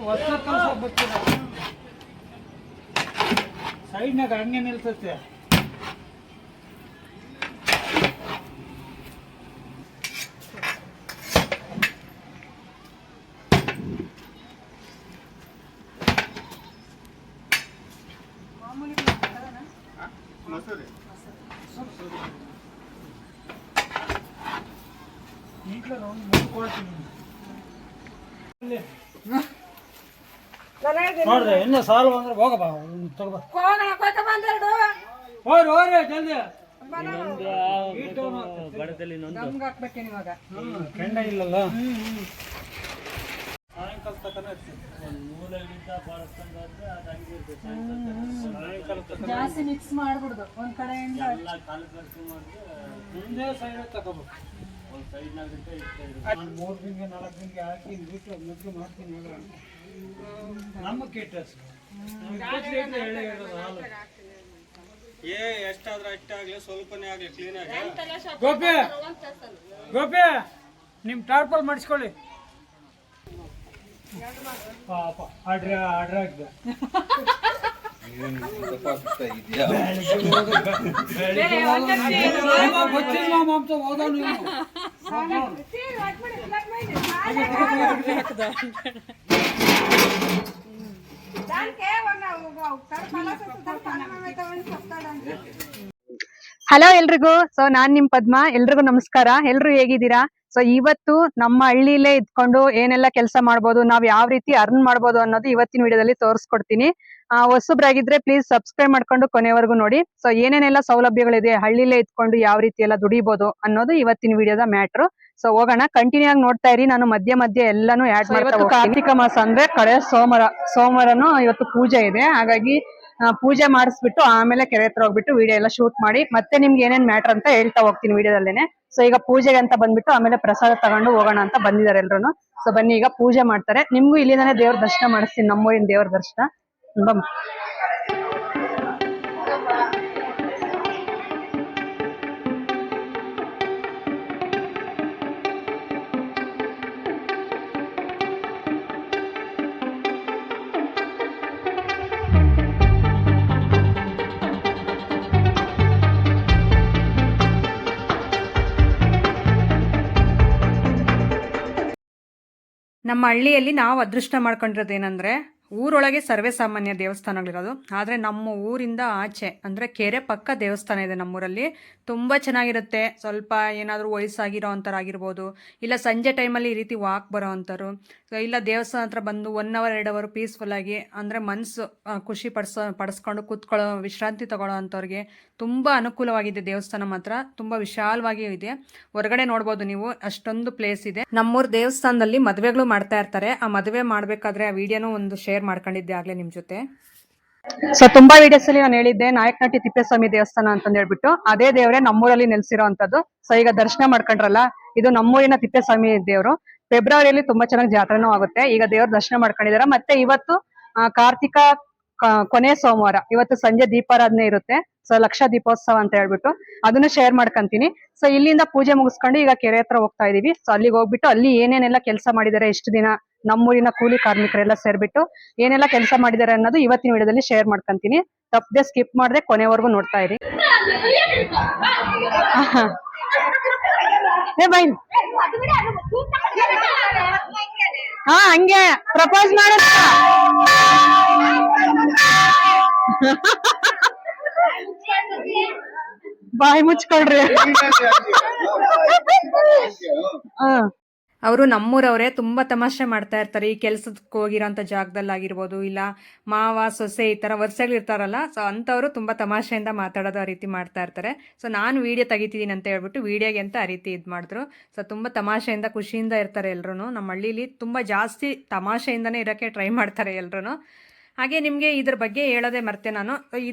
ಹೊಸ ಕೆಲಸ ಬರ್ತಿಲ್ಲ ಸೈಡ್ನಾಗ ಹಂಗೆ ನಿಲ್ತೈತೆ ನೋಡ್ರಿ ಇನ್ನು ಸಾಲು ಅಂದ್ರೆ ಹೋಗಪ್ಪ ತಗೋಬ ಹೋರಿ ಹೋರಿ ಜಲ್ದಿ ಕೆಂಡ ಇಲ್ಲಲ್ಲ ಸಾಯಂಕಾಲ ತನಕ ಜಾಸ್ತಿ ಮಿಕ್ಸ್ ಮಾಡ್ಬಿಡುದು ಒಂದ್ ಕಡೆಯಿಂದ ಮುಂದೆ ಸೈಡ್ ತಗೋಬೇಕು 3 ದಿನ 4 ದಿನಕ್ಕೆ ಹಾಕಿ ಬಿಟ್ಟು ಮೊದಲು ಮಾಡ್ತೀನಿ ನಮ್ಮ ಕೇಟಸ್ ಎಷ್ಟಾದ್ರೂ ಅಷ್ಟಾಗ್ಲಿ ಸ್ವಲ್ಪನೇ ಆಗ್ಲಿ ಕ್ಲೀನ್ ಆಗಿ ಗೋಪಿ ಗೋಪಿ ನಿಮ್ ಟಾರ್ಪಲ್ ಮಾಡಿಸ್ಕೊಳ್ಳಿ ಪಾಪ ಆಡ್ರ ಆಗಿದೆ ಗೊತ್ತಿಲ್ಲ ಮಾಂಸ ಹೋದ ನೀವು ಹಲೋ ಎಲ್ರಿಗೂ. ಸೊ ನಾನ್ ನಿಮ್ ಪದ್ಮ. ಎಲ್ರಿಗೂ ನಮಸ್ಕಾರ. ಎಲ್ರು ಹೇಗಿದ್ದೀರಾ? ಸೊ ಇವತ್ತು ನಮ್ಮ ಹಳ್ಳಿಲೇ ಇದ್ಕೊಂಡು ಏನೆಲ್ಲ ಕೆಲಸ ಮಾಡ್ಬೋದು, ನಾವ್ ಯಾವ ರೀತಿ ಅರ್ನ್ ಮಾಡ್ಬೋದು ಅನ್ನೋದು ಇವತ್ತಿನ ವಿಡಿಯೋದಲ್ಲಿ ತೋರಿಸ್ಕೊಡ್ತೀನಿ. ಹೊಸಬ್ರಾಗಿದ್ರೆ ಪ್ಲೀಸ್ ಸಬ್ಸ್ಕ್ರೈಬ್ ಮಾಡ್ಕೊಂಡು ಕೊನೆವರೆಗೂ ನೋಡಿ. ಸೊ ಏನೇನೆಲ್ಲ ಸೌಲಭ್ಯಗಳಿದೆ, ಹಳ್ಳಿಲೇ ಇದ್ಕೊಂಡು ಯಾವ ರೀತಿ ಎಲ್ಲ ದುಡಿಬಹುದು ಅನ್ನೋದು ಇವತ್ತಿನ ವಿಡಿಯೋದ ಮ್ಯಾಟ್ರು. ಸೊ ಹೋಗೋಣ, ಕಂಟಿನ್ಯೂ ಆಗಿ ನೋಡ್ತಾ ಇರಿ. ನಾನು ಮಧ್ಯೆ ಮಧ್ಯೆ ಎಲ್ಲಾನು ಆಡ್ ಮಾಡ್ತಾ ಹೋಗ್ತೀನಿ. ಕಾರ್ತಿಕ ಮಾಸ ಅಂದ್ರೆ ಕಡೆ ಸೋಮವಾರನು ಇವತ್ತು ಪೂಜೆ ಇದೆ. ಹಾಗಾಗಿ ಪೂಜೆ ಮಾಡಿಸ್ಬಿಟ್ಟು ಆಮೇಲೆ ಕೆರೆ ಹತ್ರ ಹೋಗ್ಬಿಟ್ಟು ವಿಡಿಯೋ ಎಲ್ಲ ಶೂಟ್ ಮಾಡಿ ಮತ್ತೆ ನಿಮ್ಗೆ ಏನೇನ್ ಮ್ಯಾಟರ್ ಅಂತ ಹೇಳ್ತಾ ಹೋಗ್ತೀನಿ ವಿಡಿಯೋದಲ್ಲೇನೆ. ಸೊ ಈಗ ಪೂಜೆಗೆ ಅಂತ ಬಂದ್ಬಿಟ್ಟು ಆಮೇಲೆ ಪ್ರಸಾದ ತಗೊಂಡು ಹೋಗೋಣ ಅಂತ ಬಂದಿದ್ದಾರೆ ಎಲ್ರು. ಸೊ ಬನ್ನಿ, ಈಗ ಪೂಜೆ ಮಾಡ್ತಾರೆ. ನಿಮ್ಗೂ ಇಲ್ಲಿಂದಾನೆ ದೇವ್ರ ದರ್ಶನ ಮಾಡಿಸ್ತೀನಿ, ನಮ್ಮೂರಿನ ದೇವ್ರ ದರ್ಶನ. ಬಮ್ಮ. ನಮ್ಮ ಹಳ್ಳಿಯಲ್ಲಿ ನಾವು ಅದೃಷ್ಟ ಮಾಡ್ಕೊಂಡಿರೋದೇನೆಂದರೆ ಊರೊಳಗೆ ಸರ್ವೇ ಸಾಮಾನ್ಯ ದೇವಸ್ಥಾನಗಳಿರೋದು. ಆದರೆ ನಮ್ಮ ಊರಿಂದ ಆಚೆ ಅಂದರೆ ಕೆರೆ ಪಕ್ಕ ದೇವಸ್ಥಾನ ಇದೆ ನಮ್ಮೂರಲ್ಲಿ. ತುಂಬ ಚೆನ್ನಾಗಿರುತ್ತೆ. ಸ್ವಲ್ಪ ಏನಾದರೂ ವಯಸ್ಸಾಗಿರೋ ಅಂಥವ್ರು ಆಗಿರ್ಬೋದು, ಇಲ್ಲ ಸಂಜೆ ಟೈಮಲ್ಲಿ ಈ ರೀತಿ ವಾಕ್ ಬರೋ ಅಂಥವ್ರು, ಇಲ್ಲ ದೇವಸ್ಥಾನ ಹತ್ರ ಬಂದು 1 ಅವರ್ 2 ಅವರ್ ಪೀಸ್ಫುಲ್ಲಾಗಿ ಅಂದರೆ ಮನಸ್ಸು ಖುಷಿ ಪಡಿಸ್ಕೊಂಡು ಕೂತ್ಕೊಳ್ಳೋ, ವಿಶ್ರಾಂತಿ ತಗೊಳ್ಳೋ ಅಂಥವ್ರಿಗೆ ತುಂಬ ಅನುಕೂಲವಾಗಿದೆ. ದೇವಸ್ಥಾನ ಮಾತ್ರ ತುಂಬ ವಿಶಾಲವಾಗಿ ಇದೆ. ಹೊರಗಡೆ ನೋಡ್ಬೋದು ನೀವು, ಅಷ್ಟೊಂದು ಪ್ಲೇಸ್ ಇದೆ. ನಮ್ಮೂರು ದೇವಸ್ಥಾನದಲ್ಲಿ ಮದುವೆಗಳು ಮಾಡ್ತಾ ಇರ್ತಾರೆ. ಆ ಮದುವೆ ಮಾಡಬೇಕಾದ್ರೆ ಆ ವಿಡಿಯೋನೂ ಒಂದು ಶೇರ್ ಮಾಡ್ಕೊಂಡಿದ್ದೆ ಆಗ್ಲೇ ನಿಮ್ ಜೊತೆ. ಸೊ ತುಂಬಾ ವಿಡಿಯೋಸ್ ಅಲ್ಲಿ ನಾನು ಹೇಳಿದ್ದೆ ನಾಯಕನಹಟ್ಟಿ ತಿಪ್ಪೇಸ್ವಾಮಿ ದೇವಸ್ಥಾನ ಅಂತಂದು ಹೇಳ್ಬಿಟ್ಟು, ಅದೇ ದೇವರೇ ನಮ್ಮೂರಲ್ಲಿ ನೆಲೆಸಿರೋ ಅಂತದ್ದು. ಸೊ ಈಗ ದರ್ಶನ ಮಾಡ್ಕೊಂಡ್ರಲ್ಲ, ಇದು ನಮ್ಮೂರಿನ ತಿಪ್ಪೇಸ್ವಾಮಿ ದೇವರು. ಫೆಬ್ರವರಿಯಲ್ಲಿ ತುಂಬಾ ಚೆನ್ನಾಗಿ ಜಾತ್ರೆನೂ ಆಗುತ್ತೆ. ಈಗ ದೇವ್ರ ದರ್ಶನ ಮಾಡ್ಕೊಂಡಿದಾರ. ಮತ್ತೆ ಇವತ್ತು ಕಾರ್ತಿಕ ಕೊನೆ ಸೋಮವಾರ, ಇವತ್ತು ಸಂಜೆ ದೀಪಾರಾಧನೆ ಇರುತ್ತೆ. ಸೊ ಲಕ್ಷ ದೀಪೋತ್ಸವ ಅಂತ ಹೇಳ್ಬಿಟ್ಟು ಅದನ್ನು ಶೇರ್ ಮಾಡ್ಕೊಂತೀನಿ. ಸೊ ಇಲ್ಲಿಂದ ಪೂಜೆ ಮುಗಿಸ್ಕೊಂಡು ಈಗ ಕೆರೆ ಹತ್ರ ಹೋಗ್ತಾ ಇದೀವಿ. ಸೊ ಅಲ್ಲಿಗೆ ಹೋಗ್ಬಿಟ್ಟು ಅಲ್ಲಿ ಏನೇನೆಲ್ಲ ಕೆಲಸ ಮಾಡಿದ್ದಾರೆ, ಎಷ್ಟು ದಿನ ನಮ್ಮೂರಿನ ಕೂಲಿ ಕಾರ್ಮಿಕರೆಲ್ಲ ಸೇರ್ಬಿಟ್ಟು ಏನೆಲ್ಲ ಕೆಲಸ ಮಾಡಿದ್ದಾರೆ ಅನ್ನೋದು ಇವತ್ತಿನ ವಿಡಿಯೋದಲ್ಲಿ ಶೇರ್ ಮಾಡ್ಕೊಂತೀನಿ. ತಪ್ಪದೆ ಸ್ಕಿಪ್ ಮಾಡದೆ ಕೊನೆವರೆಗೂ ನೋಡ್ತಾ ಇರಿ. ಹಾ ಹಂಗೆ ಪ್ರಪೋಸ್ ಮಾಡ ಬಾಯಿ ಮುಚ್ಕೊಳ್ರಿ. ಅವರು ನಮ್ಮೂರವರೇ, ತುಂಬ ತಮಾಷೆ ಮಾಡ್ತಾ ಇರ್ತಾರೆ. ಈ ಕೆಲಸಕ್ಕೆ ಹೋಗಿರೋಂಥ ಜಾಗದಲ್ಲಾಗಿರ್ಬೋದು, ಇಲ್ಲ ಮಾವ ಸೊಸೆ ಈ ಥರ ವರ್ಷಗಳಿರ್ತಾರಲ್ಲ, ಸೊ ಅಂಥವರು ತುಂಬ ತಮಾಷೆಯಿಂದ ಮಾತಾಡೋದು ಆ ರೀತಿ ಮಾಡ್ತಾ ಇರ್ತಾರೆ. ಸೊ ನಾನು ವೀಡಿಯೋ ತೆಗಿತಿದ್ದೀನಿ ಅಂತ ಹೇಳ್ಬಿಟ್ಟು ವೀಡಿಯೋಗೆ ಅಂತ ಆ ರೀತಿ ಇದು ಮಾಡಿದ್ರು. ಸೊ ತುಂಬ ತಮಾಷೆಯಿಂದ ಖುಷಿಯಿಂದ ಇರ್ತಾರೆ ಎಲ್ಲರೂ. ನಮ್ಮ ಹಳ್ಳೀಲಿ ತುಂಬ ಜಾಸ್ತಿ ತಮಾಷೆಯಿಂದನೇ ಇರೋಕ್ಕೆ ಟ್ರೈ ಮಾಡ್ತಾರೆ ಎಲ್ಲರೂ. ಹಾಗೆ ನಿಮಗೆ ಇದ್ರ ಬಗ್ಗೆ ಹೇಳೋದೇ ಮರ್ತೆ ನಾನು.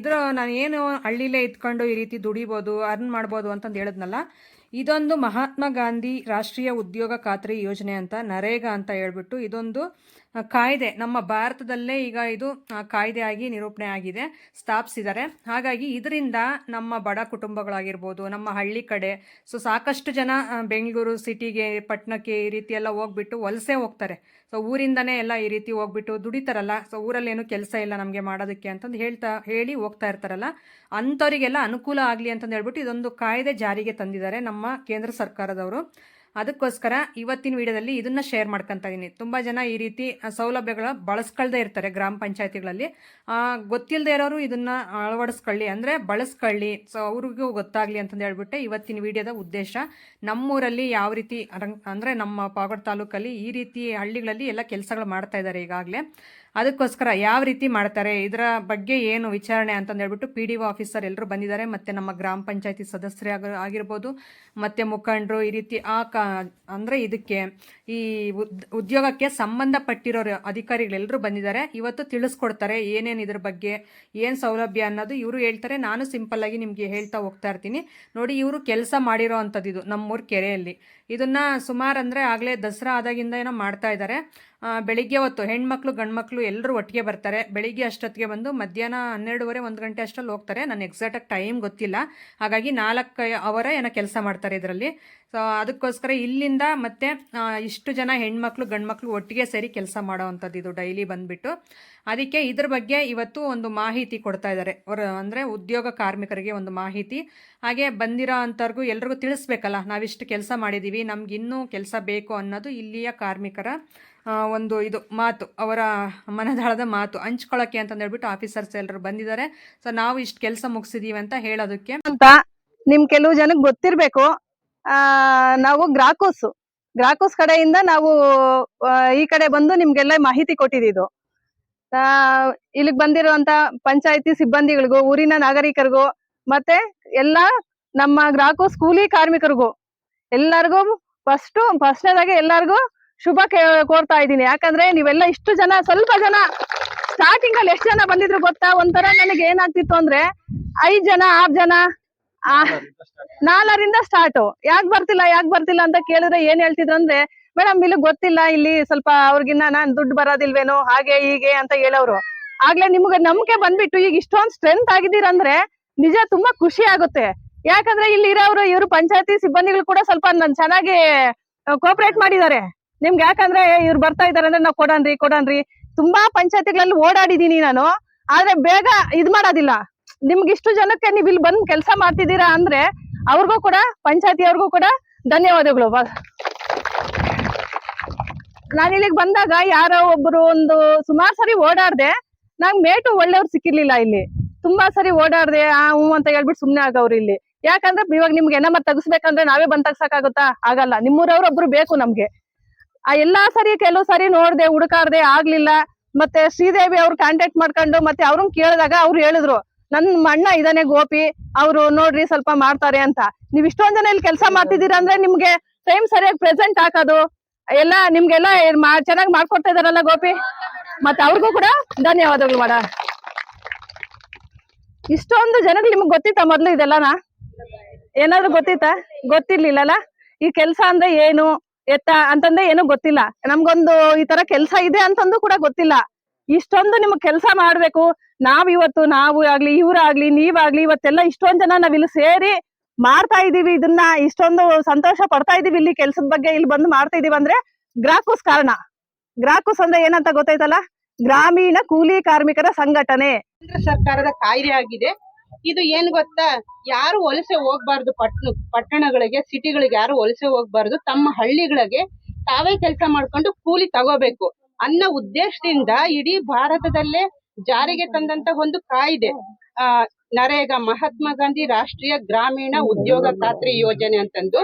ನಾನು ಏನು ಹಳ್ಳಿಲೇ ಇದ್ಕೊಂಡು ಈ ರೀತಿ ದುಡಿಬೋದು, ಅರ್ನ್ ಮಾಡ್ಬೋದು ಅಂತಂದು ಹೇಳಿದ್ನಲ್ಲ, ಇದೊಂದು ಮಹಾತ್ಮ ಗಾಂಧಿ ರಾಷ್ಟ್ರೀಯ ಉದ್ಯೋಗ ಖಾತ್ರಿ ಯೋಜನೆ ಅಂತ, ನರೇಗಾ ಅಂತ ಹೇಳ್ಬಿಟ್ಟು ಇದೊಂದು ಕಾಯ್ದೆ ನಮ್ಮ ಭಾರತದಲ್ಲೇ ಈಗ ಇದು ಕಾಯ್ದೆ ಆಗಿ ನಿರೂಪಣೆ ಆಗಿದೆ, ಸ್ಥಾಪಿಸಿದ್ದಾರೆ. ಹಾಗಾಗಿ ಇದರಿಂದ ನಮ್ಮ ಬಡ ಕುಟುಂಬಗಳಾಗಿರ್ಬೋದು, ನಮ್ಮ ಹಳ್ಳಿ ಕಡೆ ಸಾಕಷ್ಟು ಜನ ಬೆಂಗಳೂರು ಸಿಟಿಗೆ, ಪಟ್ಟಣಕ್ಕೆ ಈ ರೀತಿ ಎಲ್ಲ ಹೋಗ್ಬಿಟ್ಟು ವಲಸೆ ಹೋಗ್ತಾರೆ. ಊರಿಂದನೇ ಎಲ್ಲ ಈ ರೀತಿ ಹೋಗ್ಬಿಟ್ಟು ದುಡಿತಾರಲ್ಲ. ಊರಲ್ಲೇನು ಕೆಲಸ ಇಲ್ಲ ನಮಗೆ ಮಾಡೋದಕ್ಕೆ ಅಂತಂದು ಹೇಳಿ ಹೋಗ್ತಾ ಇರ್ತಾರಲ್ಲ, ಅಂಥವರಿಗೆಲ್ಲ ಅನುಕೂಲ ಆಗಲಿ ಅಂತಂದು ಹೇಳ್ಬಿಟ್ಟು ಇದೊಂದು ಕಾಯ್ದೆ ಜಾರಿಗೆ ತಂದಿದ್ದಾರೆ ನಮ್ಮ ಕೇಂದ್ರ ಸರ್ಕಾರದವರು. ಅದಕ್ಕೋಸ್ಕರ ಇವತ್ತಿನ ವಿಡಿಯೋದಲ್ಲಿ ಇದನ್ನ ಶೇರ್ ಮಾಡ್ಕೊತಾ ಇದ್ದೀನಿ. ತುಂಬ ಜನ ಈ ರೀತಿ ಸೌಲಭ್ಯಗಳ ಬಳಸ್ಕೊಳ್ದೇ ಇರ್ತಾರೆ ಗ್ರಾಮ ಪಂಚಾಯತಿಗಳಲ್ಲಿ. ಗೊತ್ತಿಲ್ಲದೆ ಇರೋರು ಇದನ್ನ ಅಳವಡಿಸ್ಕೊಳ್ಳಿ, ಅಂದರೆ ಬಳಸ್ಕೊಳ್ಳಿ, ಅವ್ರಿಗೂ ಗೊತ್ತಾಗಲಿ ಅಂತಂದು ಹೇಳ್ಬಿಟ್ಟೆ ಇವತ್ತಿನ ವಿಡಿಯೋದ ಉದ್ದೇಶ. ನಮ್ಮೂರಲ್ಲಿ ಯಾವ ರೀತಿ ಅಂದರೆ ನಮ್ಮ ಪಾವಗಡ ತಾಲೂಕಲ್ಲಿ ಈ ರೀತಿ ಹಳ್ಳಿಗಳಲ್ಲಿ ಎಲ್ಲ ಕೆಲಸಗಳು ಮಾಡ್ತಾ ಇದ್ದಾರೆ ಈಗಾಗಲೇ. ಅದಕ್ಕೋಸ್ಕರ ಯಾವ ರೀತಿ ಮಾಡ್ತಾರೆ, ಇದರ ಬಗ್ಗೆ ಏನು ವಿಚಾರಣೆ ಅಂತಂದು ಹೇಳ್ಬಿಟ್ಟು PDO ಆಫೀಸರ್ ಎಲ್ಲರೂ ಬಂದಿದ್ದಾರೆ. ಮತ್ತು ನಮ್ಮ ಗ್ರಾಮ ಪಂಚಾಯತಿ ಸದಸ್ಯರು ಆಗಿರ್ಬೋದು, ಮತ್ತು ಮುಖಂಡರು ಈ ರೀತಿ ಅಂದರೆ ಇದಕ್ಕೆ ಈ ಉದ್ಯೋಗಕ್ಕೆ ಸಂಬಂಧಪಟ್ಟಿರೋ ಅಧಿಕಾರಿಗಳೆಲ್ಲರೂ ಬಂದಿದ್ದಾರೆ. ಇವತ್ತು ತಿಳಿಸ್ಕೊಡ್ತಾರೆ ಏನೇನು ಇದ್ರ ಬಗ್ಗೆ, ಏನು ಸೌಲಭ್ಯ ಅನ್ನೋದು ಇವರು ಹೇಳ್ತಾರೆ. ನಾನು ಸಿಂಪಲ್ಲಾಗಿ ನಿಮಗೆ ಹೇಳ್ತಾ ಹೋಗ್ತಾ ಇರ್ತೀನಿ. ನೋಡಿ, ಇವರು ಕೆಲಸ ಮಾಡಿರೋ ಅಂಥದ್ದು ಇದು ನಮ್ಮೂರು ಕೆರೆಯಲ್ಲಿ. ಇದನ್ನು ಸುಮಾರು ಅಂದರೆ ಆಗಲೇ ದಸರಾ ಆದಾಗಿಂದ ಏನೋ ಮಾಡ್ತಾ ಇದ್ದಾರೆ. ಬೆಳಿಗ್ಗೆ ಹೊತ್ತು ಹೆಣ್ಮಕ್ಳು ಗಂಡ್ಮಕ್ಳು ಎಲ್ಲರೂ ಒಟ್ಟಿಗೆ ಬರ್ತಾರೆ. ಬೆಳಿಗ್ಗೆ ಅಷ್ಟೊತ್ತಿಗೆ ಬಂದು ಮಧ್ಯಾಹ್ನ 12:30 1 ಗಂಟೆ ಅಷ್ಟರಲ್ಲಿ ಹೋಗ್ತಾರೆ. ನಾನು ಎಕ್ಸಾಕ್ಟಾಗಿ ಟೈಮ್ ಗೊತ್ತಿಲ್ಲ. ಹಾಗಾಗಿ 4 ಅವರ ಏನೋ ಕೆಲಸ ಮಾಡ್ತಾರೆ ಇದರಲ್ಲಿ. ಅದಕ್ಕೋಸ್ಕರ ಇಲ್ಲಿಂದ ಮತ್ತೆ ಇಷ್ಟು ಜನ ಹೆಣ್ಮಕ್ಳು ಗಂಡ್ಮಕ್ಳು ಒಟ್ಟಿಗೆ ಸೇರಿ ಕೆಲಸ ಮಾಡೋ ಅಂಥದ್ದು ಇದು ಡೈಲಿ ಬಂದುಬಿಟ್ಟು. ಅದಕ್ಕೆ ಇದ್ರ ಬಗ್ಗೆ ಇವತ್ತು ಒಂದು ಮಾಹಿತಿ ಕೊಡ್ತಾ ಇದ್ದಾರೆ ಅಂದರೆ ಉದ್ಯೋಗ ಕಾರ್ಮಿಕರಿಗೆ ಒಂದು ಮಾಹಿತಿ. ಹಾಗೆ ಬಂದಿರೋ ಅಂಥವ್ರಿಗೂ ಎಲ್ರಿಗೂ ತಿಳಿಸ್ಬೇಕಲ್ಲ, ನಾವಿಷ್ಟು ಕೆಲಸ ಮಾಡಿದ್ದೀವಿ, ನಮಗಿನ್ನೂ ಕೆಲಸ ಬೇಕು ಅನ್ನೋದು ಇಲ್ಲಿಯ ಕಾರ್ಮಿಕರ ಒಂದು ಇದು ಮಾತು, ಅವರ ಮನದಾಳದ ಮಾತು ಹಂಚ್ಕೊಳ್ಳೋಕ್ಕೆ ಅಂತಂದು ಹೇಳ್ಬಿಟ್ಟು ಆಫೀಸರ್ಸ್ ಎಲ್ಲರೂ ಬಂದಿದ್ದಾರೆ. ನಾವು ಇಷ್ಟು ಕೆಲಸ ಮುಗಿಸಿದೀವಿ ಅಂತ ಹೇಳೋದಕ್ಕೆ ಅಂತ ನಿಮ್ ಕೆಲವು ಜನಕ್ಕೆ ಗೊತ್ತಿರ್ಬೇಕು. ನಾವು ಗ್ರಾಕೋಸ್ ಕಡೆಯಿಂದ ನಾವು ಈ ಕಡೆ ಬಂದು ನಿಮ್ಗೆಲ್ಲ ಮಾಹಿತಿ ಕೊಟ್ಟಿದ್ದು. ಇಲ್ಲಿಗೆ ಬಂದಿರುವಂತ ಪಂಚಾಯತಿ ಸಿಬ್ಬಂದಿಗಳಿಗೂ, ಊರಿನ ನಾಗರಿಕರಿಗೂ, ಮತ್ತೆ ಎಲ್ಲ ನಮ್ಮ ಗ್ರಾಕೋಸ್ ಕೂಲಿ ಕಾರ್ಮಿಕರಿಗೂ ಎಲ್ಲರಿಗೂ ಫಸ್ಟ್ನೇದಾಗಿ ಎಲ್ಲರಿಗೂ ಶುಭ ಕೋರ್ತಾ ಇದ್ದೀನಿ. ಯಾಕಂದ್ರೆ ನೀವೆಲ್ಲ ಇಷ್ಟು ಜನ, ಸ್ವಲ್ಪ ಜನ ಸ್ಟಾರ್ಟಿಂಗ್ ಅಲ್ಲಿ ಎಷ್ಟು ಜನ ಬಂದಿದ್ರು ಗೊತ್ತಾ? ಒಂಥರ ನನಗೆ ಏನಾಗ್ತಿತ್ತು ಅಂದ್ರೆ 5 ಜನ 6 ಜನ 4ರಿಂದ ಸ್ಟಾರ್ಟ್. ಯಾಕೆ ಬರ್ತಿಲ್ಲ ಅಂತ ಕೇಳಿದ್ರೆ ಏನ್ ಹೇಳ್ತಿದ್ರು ಅಂದ್ರೆ, ಮೇಡಮ್ ಇಲ್ಲಿ ಗೊತ್ತಿಲ್ಲ, ಇಲ್ಲಿ ಸ್ವಲ್ಪ ಅವ್ರಿಗಿನ್ನ ನಾನ್ ದುಡ್ಡು ಬರೋದಿಲ್ವೇನೋ, ಹಾಗೆ ಹೀಗೆ ಅಂತ ಹೇಳೋರು. ಆಗ್ಲೇ ನಿಮ್ಗೆ ನಂಬಿಕೆ ಬಂದ್ಬಿಟ್ಟು ಈಗ ಇಷ್ಟೊಂದು ಸ್ಟ್ರೆಂತ್ ಆಗಿದ್ದೀರಂದ್ರೆ ನಿಜ ತುಂಬಾ ಖುಷಿ ಆಗುತ್ತೆ. ಯಾಕಂದ್ರೆ ಇಲ್ಲಿ ಇರೋರು ಇವರು ಪಂಚಾಯತಿ ಸಿಬ್ಬಂದಿಗಳು ಕೂಡ ಸ್ವಲ್ಪ ಚೆನ್ನಾಗಿ ಕೋಆಪರೇಟ್ ಮಾಡಿದ್ದಾರೆ ನಿಮ್ಗೆ. ಯಾಕಂದ್ರೆ ಇವ್ರು ಬರ್ತಾ ಇದಾರೆ ಅಂದ್ರೆ ನಾವು ಕೊಡನ್ರಿ ತುಂಬಾ ಪಂಚಾಯತಿಗಳಲ್ಲಿ ಓಡಾಡಿದೀನಿ ನಾನು. ಆದ್ರೆ ಬೇಗ ಇದ್ ಮಾಡೋದಿಲ್ಲ. ನಿಮ್ಗೆ ಇಷ್ಟು ಜನಕ್ಕೆ ನೀವು ಇಲ್ಲಿ ಬಂದು ಕೆಲಸ ಮಾಡ್ತಿದ್ದೀರಾ ಅಂದ್ರೆ ಅವ್ರಿಗೂ ಕೂಡ, ಪಂಚಾಯತಿ ಅವ್ರಿಗೂ ಕೂಡ ಧನ್ಯವಾದಗಳು. ನಾನು ಇಲ್ಲಿಗೆ ಬಂದಾಗ ಯಾರೋ ಒಬ್ರು ಒಂದು ಸುಮಾರು ಸರಿ ಓಡಾಡ್ದೆ, ನಂಗೆ ಮೇಟು ಒಳ್ಳೆಯವ್ರು ಸಿಕ್ಕಿರ್ಲಿಲ್ಲ. ಇಲ್ಲಿ ತುಂಬಾ ಸರಿ ಓಡಾಡ್ದೆ, ಹ್ಞೂ ಅಂತ ಹೇಳ್ಬಿಟ್ಟು ಸುಮ್ನೆ ಆಗವ್ರು ಇಲ್ಲಿ. ಯಾಕಂದ್ರೆ ಇವಾಗ ನಿಮ್ಗೆ ಏನಮ್ಮ ತಗಸ್ಬೇಕಂದ್ರೆ ನಾವೇ ಬಂದ್ ತಗ್ಸಕ್ಕಾಗುತ್ತಾ? ಆಗಲ್ಲ. ನಿಮ್ಮೂರವ್ರು ಒಬ್ರು ಬೇಕು ನಮ್ಗೆ. ಎಲ್ಲಾ ಸರಿ ಕೆಲವು ಸರಿ ನೋಡ್ದೆ, ಹುಡುಕಾಡ್ದೆ, ಆಗ್ಲಿಲ್ಲ. ಮತ್ತೆ ಶ್ರೀದೇವಿ ಅವ್ರು ಕಾಂಟ್ಯಾಕ್ಟ್ ಮಾಡ್ಕೊಂಡು ಮತ್ತೆ ಅವ್ರನ್ನ ಕೇಳಿದಾಗ ಅವ್ರು ಹೇಳಿದ್ರು, ನನ್ನ ಅಣ್ಣ ಇದಾನೆ ಗೋಪಿ, ಅವ್ರು ನೋಡ್ರಿ ಸ್ವಲ್ಪ ಮಾಡ್ತಾರೆ ಅಂತ. ನೀವ್ ಇಷ್ಟೊಂದ್ ಜನ ಇಲ್ಲಿ ಕೆಲಸ ಮಾಡ್ತಿದ್ದೀರಾ ಅಂದ್ರೆ ನಿಮ್ಗೆ ಟೈಮ್ ಸರಿಯಾಗಿ ಪ್ರೆಸೆಂಟ್ ಹಾಕೋದು ಎಲ್ಲ ನಿಮ್ಗೆಲ್ಲ ಚೆನ್ನಾಗಿ ಮಾಡ್ಕೊಡ್ತಾ ಇದಾರಲ್ಲ ಗೋಪಿ. ಮತ್ತೆ ಅವ್ರಿಗೂ ಕೂಡ ಧನ್ಯವಾದಗಳು ಮಾಡ. ಇಷ್ಟೊಂದು ಜನಗಳು ನಿಮ್ಗೆ ಗೊತ್ತಿತ್ತಾ ಮೊದ್ಲು ಇದೆಲ್ಲನ? ಏನಾದ್ರು ಗೊತ್ತಿರ್ಲಿಲ್ಲಲ್ಲ. ಈ ಕೆಲ್ಸ ಅಂದ್ರೆ ಏನು ಎತ್ತ ಅಂತಂದ್ರೆ ಏನೂ ಗೊತ್ತಿಲ್ಲ. ನಮ್ಗೊಂದು ಈ ತರ ಕೆಲ್ಸ ಇದೆ ಅಂತಂದು ಕೂಡ ಗೊತ್ತಿಲ್ಲ. ಇಷ್ಟೊಂದು ನಿಮ್ಗ್ ಕೆಲ್ಸ ಮಾಡ್ಬೇಕು. ನಾವು ಆಗ್ಲಿ, ಇವ್ರಾಗ್ಲಿ, ನೀವಾಗ್ಲಿ, ಇವತ್ತೆಲ್ಲ ಇಷ್ಟೊಂದ್ ಜನ ನಾವಿಲ್ಲಿ ಸೇರಿ ಮಾಡ್ತಾ ಇದೀವಿ. ಇದನ್ನ ಇಷ್ಟೊಂದು ಸಂತೋಷ ಪಡ್ತಾ ಇದೀವಿ. ಇಲ್ಲಿ ಕೆಲ್ಸದ ಬಗ್ಗೆ ಇಲ್ಲಿ ಬಂದು ಮಾಡ್ತಾ ಇದೀವಿ ಅಂದ್ರೆ ಗ್ರಾಕೋಸ್ ಕಾರಣ. ಗ್ರಾಕೋಸ್ ಅಂದ್ರೆ ಏನಂತ ಗೊತ್ತಾಯ್ತಲ್ಲ? ಗ್ರಾಮೀಣ ಕೂಲಿ ಕಾರ್ಮಿಕರ ಸಂಘಟನೆ. ಕೇಂದ್ರ ಸರ್ಕಾರದ ಕಾಯ್ದೆ ಆಗಿದೆ ಇದು. ಏನ್ ಗೊತ್ತಾ, ಯಾರು ವಲಸೆ ಹೋಗ್ಬಾರ್ದು, ಪಟ್ಟಣಗಳಿಗೆ, ಸಿಟಿಗಳಿಗೆ ಯಾರು ವಲಸೆ ಹೋಗ್ಬಾರ್ದು. ತಮ್ಮ ಹಳ್ಳಿಗಳಿಗೆ ತಾವೇ ಕೆಲಸ ಮಾಡ್ಕೊಂಡು ಕೂಲಿ ತಗೋಬೇಕು ಅನ್ನೋ ಉದ್ದೇಶದಿಂದ ಇಡೀ ಭಾರತದಲ್ಲೇ ಜಾರಿಗೆ ತಂದಂತ ಒಂದು ಕಾಯ್ದೆ ನರೇಗಾ, ಮಹಾತ್ಮ ಗಾಂಧಿ ರಾಷ್ಟ್ರೀಯ ಗ್ರಾಮೀಣ ಉದ್ಯೋಗ ಖಾತ್ರಿ ಯೋಜನೆ ಅಂತಂದು.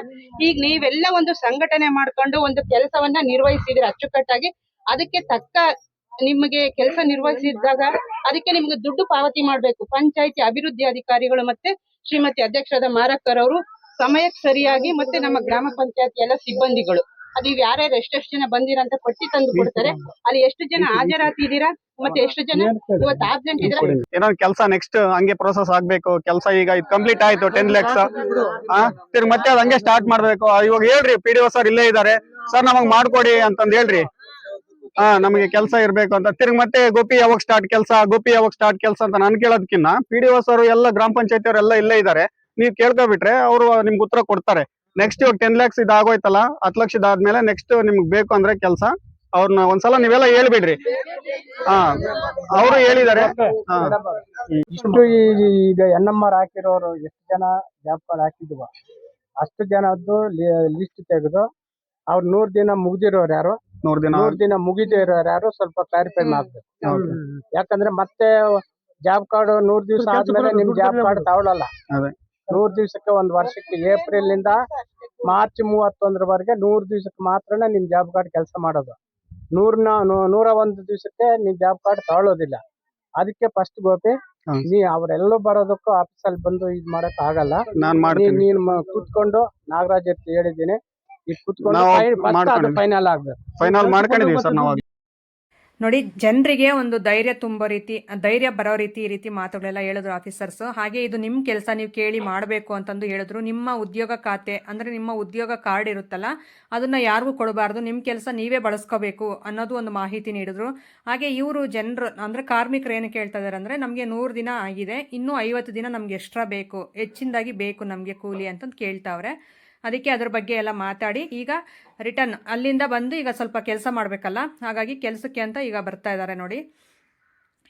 ಈಗ ನೀವೆಲ್ಲ ಒಂದು ಸಂಘಟನೆ ಮಾಡ್ಕೊಂಡು ಒಂದು ಕೆಲಸವನ್ನ ನಿರ್ವಹಿಸಿದ್ರೆ ಅಚ್ಚುಕಟ್ಟಾಗಿ, ಅದಕ್ಕೆ ತಕ್ಕ ನಿಮಗೆ ಕೆಲಸ ನಿರ್ವಹಿಸಿದಾಗ ಅದಕ್ಕೆ ನಿಮ್ಗೆ ದುಡ್ಡು ಪಾವತಿ ಮಾಡ್ಬೇಕು. ಪಂಚಾಯತಿ ಅಭಿವೃದ್ಧಿ ಅಧಿಕಾರಿಗಳು ಮತ್ತೆ ಶ್ರೀಮತಿ ಅಧ್ಯಕ್ಷರಾದ ಮಾರಕ್ಕರ್ ಅವರು ಸಮಯಕ್ಕೆ ಸರಿಯಾಗಿ, ಮತ್ತೆ ನಮ್ಮ ಗ್ರಾಮ ಪಂಚಾಯತಿ ಎಲ್ಲ ಸಿಬ್ಬಂದಿಗಳು, ಅದು ಯಾರ್ಯಾರು ಎಷ್ಟೆಷ್ಟು ಜನ ಬಂದಿರ ಅಂತ ಪಟ್ಟಿ ತಂದು ಕೊಡ್ತಾರೆ. ಅಲ್ಲಿ ಎಷ್ಟು ಜನ ಹಾಜರಾತಿದ್ದೀರಾ ಮತ್ತೆ ಎಷ್ಟು ಜನ ಇವತ್ತು ಆಬ್ಸೆಂಟ್ ಇದ್ದೀರಾ. ಏನೋ ಕೆಲಸ ನೆಕ್ಸ್ಟ್ ಹಂಗೆ ಪ್ರೋಸೆಸ್ ಆಗ್ಬೇಕು. ಕೆಲಸ ಈಗ ಇದು ಕಂಪ್ಲೀಟ್ ಆಯ್ತು 10 lakhs. ತಿರ್ಗಿ ಮತ್ತೆ ಅದ್ ಹಂಗೆ ಸ್ಟಾರ್ಟ್ ಮಾಡ್ಬೇಕು. ಇವಾಗ ಹೇಳ್ರಿ PDO ಸರ್ ಇಲ್ಲೇ ಇದಾರೆ, ಸರ್ ನಮಗ್ ಮಾಡ್ಕೊಡಿ ಅಂತಂದ್ ಹೇಳ್ರಿ. ನಮಗೆ ಕೆಲಸ ಇರ್ಬೇಕು ಅಂತ ತಿರ್ಗಿ ಮತ್ತೆ ಗೋಪಿ ಯಾವಾಗ ಸ್ಟಾರ್ಟ್ ಕೆಲಸ ಅಂತ ನಾನು ಕೇಳೋದಕ್ಕಿನ್ನ PDO ಸರ್ ಎಲ್ಲ ಗ್ರಾಮ ಪಂಚಾಯತಿ ಅವರೆಲ್ಲ ಇಲ್ಲೇ ಇದ್ದಾರೆ. ನೀವು ಕೇಳ್ಕೊಬಿಟ್ರೆ ಅವರು ನಿಮ್ಗೆ ಉತ್ತರ ಕೊಡ್ತಾರೆ. ನೆಕ್ಸ್ಟ್ ಇವಾಗ 10 lakhs ಇದಾಗೋಯ್ತಲ್ಲ, 10 ಲಕ್ಷ ಇದಾದ್ಮೇಲೆ ನೆಕ್ಸ್ಟ್ ನಿಮ್ಗೆ ಬೇಕು ಅಂದ್ರೆ ಕೆಲಸ ಅವ್ರನ್ನ ಒಂದ್ಸಲ ನೀವೆಲ್ಲ ಹೇಳ್ಬಿಡ್ರಿ. ಅವರು ಹೇಳಿದ್ದಾರೆ. ಇಷ್ಟು ಈಗ NMR ಹಾಕಿರೋರು ಎಷ್ಟು ಜನ ಜಾಬ್ ಕಾರ್ಡ್ ಹಾಕಿದ್ವ ಅಷ್ಟು ಜನದ್ದು ಲಿಸ್ಟ್ ತೆಗೆದು ಅವ್ರು 100 ದಿನ ಮುಗ್ದಿರೋರು ಯಾರು, 100 ದಿನ ಮುಗಿದೇ ಇರೋರು ಯಾರು ಸ್ವಲ್ಪ ಕ್ಲಾರಿಫೈ ಮಾಡ್ಬೇಕು. ಯಾಕಂದ್ರೆ ಮತ್ತೆ ಜಾಬ್ ಕಾರ್ಡ್ 100 ದಿವಸ ಆದ್ಮೇಲೆ ನಿಮ್ ಜಾಬ್ ಕಾರ್ಡ್ ತಗೊಳಲ್ಲ. 100 ದಿವಸಕ್ಕೆ, 1 ವರ್ಷಕ್ಕೆ, ಏಪ್ರಿಲ್ ಇಂದ ಮಾರ್ಚ್ 31ರವರೆಗೆ 100 ದಿವಸಕ್ಕೆ ಮಾತ್ರನೇ ನಿಮ್ ಜಾಬ್ ಕಾರ್ಡ್ ಕೆಲಸ ಮಾಡೋದು. 101 ದಿವಸಕ್ಕೆ ನಿಮ್ ಜಾಬ್ ಕಾರ್ಡ್ ತಗೊಳ್ಳೋದಿಲ್ಲ. ಅದಕ್ಕೆ ಫಸ್ಟ್ ಗೋಪಿ ನೀ ಅವರೆಲ್ಲೂ ಬರೋದಕ್ಕೂ ಆಫೀಸಲ್ಲಿ ಬಂದು ಇದ್ ಮಾಡಕ್ ಆಗಲ್ಲ. ನೀನ್ ಕೂತ್ಕೊಂಡು ನಾಗರಾಜ್ ಅಂತ ಹೇಳಿದ್ದೀನಿ, ಈಗ ಕೂತ್ಕೊಂಡು ಫೈನಲ್ ಆಗ್ಬೇಕು. ಫೈನಲ್ ಮಾಡ್ಕೊಂಡಿದೀವಿ ಸರ್ ನಾವು. ನೋಡಿ, ಜನರಿಗೆ ಒಂದು ಧೈರ್ಯ ಬರೋ ರೀತಿ ಈ ರೀತಿ ಮಾತುಗಳೆಲ್ಲ ಹೇಳಿದ್ರು ಆಫೀಸರ್ಸ್. ಹಾಗೆ ಇದು ನಿಮ್ಮ ಕೆಲಸ, ನೀವು ಕೇಳಿ ಮಾಡಬೇಕು ಅಂತಂದು ಹೇಳಿದ್ರು. ನಿಮ್ಮ ಉದ್ಯೋಗ ಖಾತೆ ಅಂದರೆ ನಿಮ್ಮ ಉದ್ಯೋಗ ಕಾರ್ಡ್ ಇರುತ್ತಲ್ಲ, ಅದನ್ನು ಯಾರಿಗೂ ಕೊಡಬಾರ್ದು, ನಿಮ್ಮ ಕೆಲಸ ನೀವೇ ಬಳಸ್ಕೋಬೇಕು ಅನ್ನೋದು ಒಂದು ಮಾಹಿತಿ ನೀಡಿದ್ರು. ಹಾಗೆ ಇವರು ಜನರು ಅಂದರೆ ಕಾರ್ಮಿಕರು ಏನು ಕೇಳ್ತಾ ಇದ್ದಾರೆ ಅಂದರೆ, ನಮಗೆ 100 ದಿನ ಆಗಿದೆ, ಇನ್ನೂ 50 ದಿನ ನಮ್ಗೆ ಎಕ್ಸ್ಟ್ರಾ ಬೇಕು, ಹೆಚ್ಚಿನದಾಗಿ ಬೇಕು ನಮಗೆ ಕೂಲಿ ಅಂತಂದು ಕೇಳ್ತಾವ್ರೆ. ಅದಕ್ಕೆ ಅದ್ರ ಬಗ್ಗೆ ಎಲ್ಲ ಮಾತಾಡಿ ಈಗ ರಿಟರ್ನ್ ಅಲ್ಲಿಂದ ಬಂದು ಈಗ ಸ್ವಲ್ಪ ಕೆಲಸ ಮಾಡಬೇಕಲ್ಲ, ಹಾಗಾಗಿ ಕೆಲಸಕ್ಕೆ ಅಂತ ಈಗ ಬರ್ತಾ ಇದ್ದಾರೆ. ನೋಡಿ,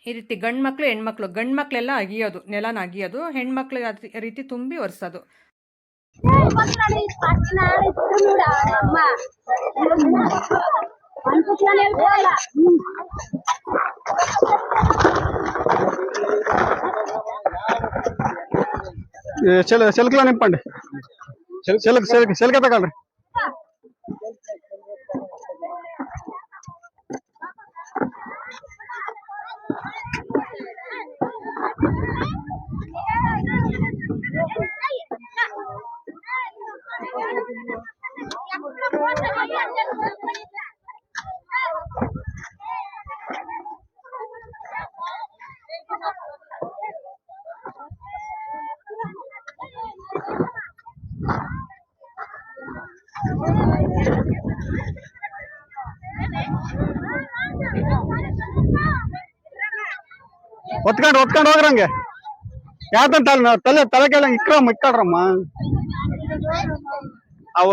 ಈ ರೀತಿ ಗಂಡು ಮಕ್ಕಳು ಹೆಣ್ಮಕ್ಳು, ಗಂಡು ಮಕ್ಕಳೆಲ್ಲ ಅಗಿಯೋದು, ನೆಲನ ಅಗಿಯೋದು, ಹೆಣ್ಮಕ್ಳು ರೀತಿ ತುಂಬಿ ಒರೆಸೋದು. సెల్కలో నింపండి, సెల్క తగలరి. ಒತ್ಕೊಂಡು ಹೋಗ್ರಂಗೆ ಯಾಕಂತ ತಲೆ ಕೆಳಗೆ ಇಕ್ಕಳ್ರಮ್ಮ. ಅವು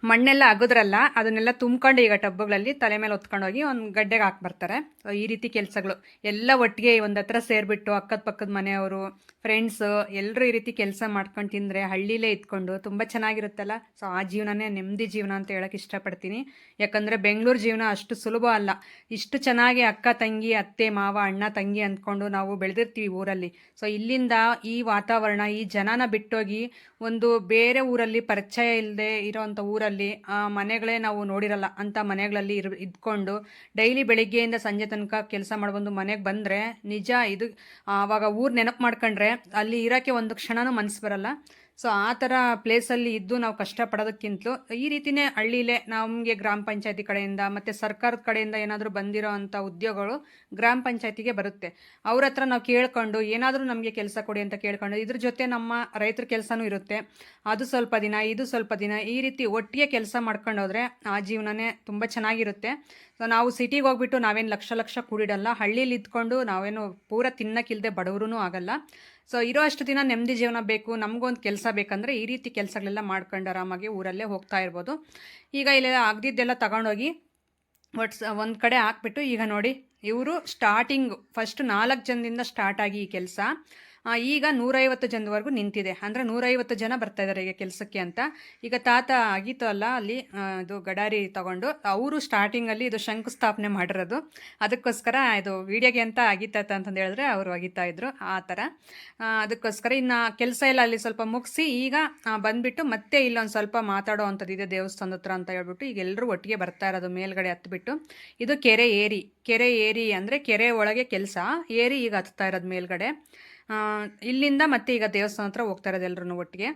ಮಣ್ಣೆಲ್ಲ ಅಗದ್ರಲ್ಲ, ಅದನ್ನೆಲ್ಲ ತುಂಬ್ಕೊಂಡು ಈಗ ಟಬ್ಬಗಳಲ್ಲಿ ತಲೆ ಮೇಲೆ ಹೊತ್ಕೊಂಡು ಹೋಗಿ ಒಂದು ಗಡ್ಡೆಗೆ ಹಾಕ್ಬರ್ತಾರೆ. ಈ ರೀತಿ ಕೆಲಸಗಳು ಎಲ್ಲ ಒಟ್ಟಿಗೆ ಒಂದು ಹತ್ರ ಸೇರಿಬಿಟ್ಟು ಅಕ್ಕದ ಪಕ್ಕದ ಮನೆಯವರು, ಫ್ರೆಂಡ್ಸು ಎಲ್ಲರೂ ಈ ರೀತಿ ಕೆಲಸ ಮಾಡ್ಕೊಂಡು ತಿಂದರೆ ಹಳ್ಳಿಲೇ ಇದ್ಕೊಂಡು ತುಂಬ ಚೆನ್ನಾಗಿರುತ್ತಲ್ಲ. ಸೊ ಆ ಜೀವನನೇ ನೆಮ್ಮದಿ ಜೀವನ ಅಂತ ಹೇಳೋಕ್ಕೆ ಇಷ್ಟಪಡ್ತೀನಿ. ಯಾಕಂದರೆ ಬೆಂಗಳೂರು ಜೀವನ ಅಷ್ಟು ಸುಲಭ ಅಲ್ಲ. ಇಷ್ಟು ಚೆನ್ನಾಗಿ ಅಕ್ಕ ತಂಗಿ, ಅತ್ತೆ ಮಾವ, ಅಣ್ಣ ತಂಗಿ ಅಂದ್ಕೊಂಡು ನಾವು ಬೆಳೆದಿರ್ತೀವಿ ಊರಲ್ಲಿ. ಸೊ ಇಲ್ಲಿಂದ ಈ ವಾತಾವರಣ, ಈ ಜನನ ಬಿಟ್ಟೋಗಿ ಒಂದು ಬೇರೆ ಊರಲ್ಲಿ ಪರಿಚಯ ಇಲ್ಲದೆ ಇರೋವಂಥ ಊರಲ್ಲಿ ಮನೆಗಳೇ ನಾವು ನೋಡಿರಲ್ಲ ಅಂಥ ಮನೆಗಳಲ್ಲಿ ಇದ್ಕೊಂಡು ಡೈಲಿ ಬೆಳಿಗ್ಗೆಯಿಂದ ಸಂಜೆ ತನಕ ಕೆಲಸ ಮಾಡ್ಬಂದು ಮನೆಗೆ ಬಂದರೆ ನಿಜ ಇದು ಆವಾಗ ಊರು ನೆನಪು ಮಾಡ್ಕೊಂಡ್ರೆ ಅಲ್ಲಿ ಇರೋಕ್ಕೆ ಒಂದು ಕ್ಷಣನೂ ಮನಸ್ಸು ಬರಲ್ಲ. ಸೊ ಆ ಥರ ಪ್ಲೇಸಲ್ಲಿ ಇದ್ದು ನಾವು ಕಷ್ಟಪಡೋದಕ್ಕಿಂತಲೂ ಈ ರೀತಿಯೇ ಹಳ್ಳಿಲೇ ನಮಗೆ ಗ್ರಾಮ ಪಂಚಾಯತಿ ಕಡೆಯಿಂದ ಮತ್ತು ಸರ್ಕಾರದ ಕಡೆಯಿಂದ ಏನಾದರೂ ಬಂದಿರೋ ಅಂಥ ಉದ್ಯೋಗಗಳು ಗ್ರಾಮ ಪಂಚಾಯತಿಗೆ ಬರುತ್ತೆ. ಅವ್ರ ಹತ್ರ ನಾವು ಕೇಳ್ಕೊಂಡು ಏನಾದರೂ ನಮಗೆ ಕೆಲಸ ಕೊಡಿ ಅಂತ ಕೇಳ್ಕೊಂಡು, ಇದ್ರ ಜೊತೆ ನಮ್ಮ ರೈತರ ಕೆಲಸನೂ ಇರುತ್ತೆ, ಅದು ಸ್ವಲ್ಪ ದಿನ ಇದು ಸ್ವಲ್ಪ ದಿನ ಈ ರೀತಿ ಒಟ್ಟಿಗೆ ಕೆಲಸ ಮಾಡ್ಕೊಂಡು ಹೋದರೆ ಆ ಜೀವನನೇ ತುಂಬ ಚೆನ್ನಾಗಿರುತ್ತೆ. ಸೊ ನಾವು ಸಿಟಿಗೆ ಹೋಗ್ಬಿಟ್ಟು ನಾವೇನು ಲಕ್ಷ ಕೂಡಿಡಲ್ಲ, ಹಳ್ಳೀಲಿ ಇದ್ಕೊಂಡು ನಾವೇನು ಪೂರ ತಿನ್ನಕ್ಕಿಲ್ಲದೆ ಬಡವರೂ ಆಗಲ್ಲ. ಸೊ ಇರೋ ಅಷ್ಟು ದಿನ ನೆಮ್ಮದಿ ಜೀವನ ಬೇಕು, ನಮಗೊಂದು ಕೆಲಸ ಬೇಕಂದರೆ ಈ ರೀತಿ ಕೆಲಸಗಳೆಲ್ಲ ಮಾಡ್ಕೊಂಡು ಆರಾಮಾಗಿ ಊರಲ್ಲೇ ಹೋಗ್ತಾ ಇರ್ಬೋದು. ಈಗ ಇಲ್ಲೆಲ್ಲ ಆಗದಿದ್ದೆಲ್ಲ ತಗೊಂಡೋಗಿ ಒಂದು ಕಡೆ ಹಾಕ್ಬಿಟ್ಟು ಈಗ ನೋಡಿ ಇವರು ಸ್ಟಾರ್ಟಿಂಗು ಫಸ್ಟ್ 4 ಜನದಿಂದ ಸ್ಟಾರ್ಟ್ ಆಗಿ ಈ ಕೆಲಸ ಈಗ 150 ಜನದವರೆಗೂ ನಿಂತಿದೆ. ಅಂದರೆ 150 ಜನ ಬರ್ತಾ ಇದ್ದಾರೆ ಈಗ ಕೆಲಸಕ್ಕೆ ಅಂತ. ಈಗ ತಾತ ಆಗಿತ್ತು ಅಲ್ಲ ಅಲ್ಲಿ ಇದು ಗಡಾರಿ ತಗೊಂಡು ಅವರು ಸ್ಟಾರ್ಟಿಂಗಲ್ಲಿ ಇದು ಶಂಕುಸ್ಥಾಪನೆ ಮಾಡಿರೋದು, ಅದಕ್ಕೋಸ್ಕರ ಇದು ವೀಡಿಯೋಗೆ ಅಂತ ಆಗಿತ್ತಾತ ಅಂತಂದು ಹೇಳಿದ್ರೆ ಅವರು ಅಗಿತಾ ಇದ್ರು ಆ ಥರ. ಅದಕ್ಕೋಸ್ಕರ ಇನ್ನು ಕೆಲಸ ಎಲ್ಲ ಅಲ್ಲಿ ಸ್ವಲ್ಪ ಮುಗಿಸಿ ಈಗ ಬಂದುಬಿಟ್ಟು ಮತ್ತೆ ಇಲ್ಲೊಂದು ಸ್ವಲ್ಪ ಮಾತಾಡೋ ಅಂಥದ್ದಿದೆ ದೇವಸ್ಥಾನದ ಹತ್ರ ಅಂತ ಹೇಳ್ಬಿಟ್ಟು ಈಗ ಎಲ್ಲರೂ ಒಟ್ಟಿಗೆ ಬರ್ತಾ ಇರೋದು ಮೇಲ್ಗಡೆ ಹತ್ಬಿಟ್ಟು. ಇದು ಕೆರೆ ಏರಿ ಅಂದರೆ ಕೆರೆ ಒಳಗೆ ಕೆಲಸ, ಏರಿ ಈಗ ಹತ್ತಾ ಇರೋದು ಮೇಲ್ಗಡೆ. ಇಲ್ಲಿಂದ ಮತ್ತೆ ಈಗ ದೇವಸ್ಥಾನ ಹತ್ರ ಹೋಗ್ತಾ ಇರೋದು ಎಲ್ಲರೂ ಒಟ್ಟಿಗೆ.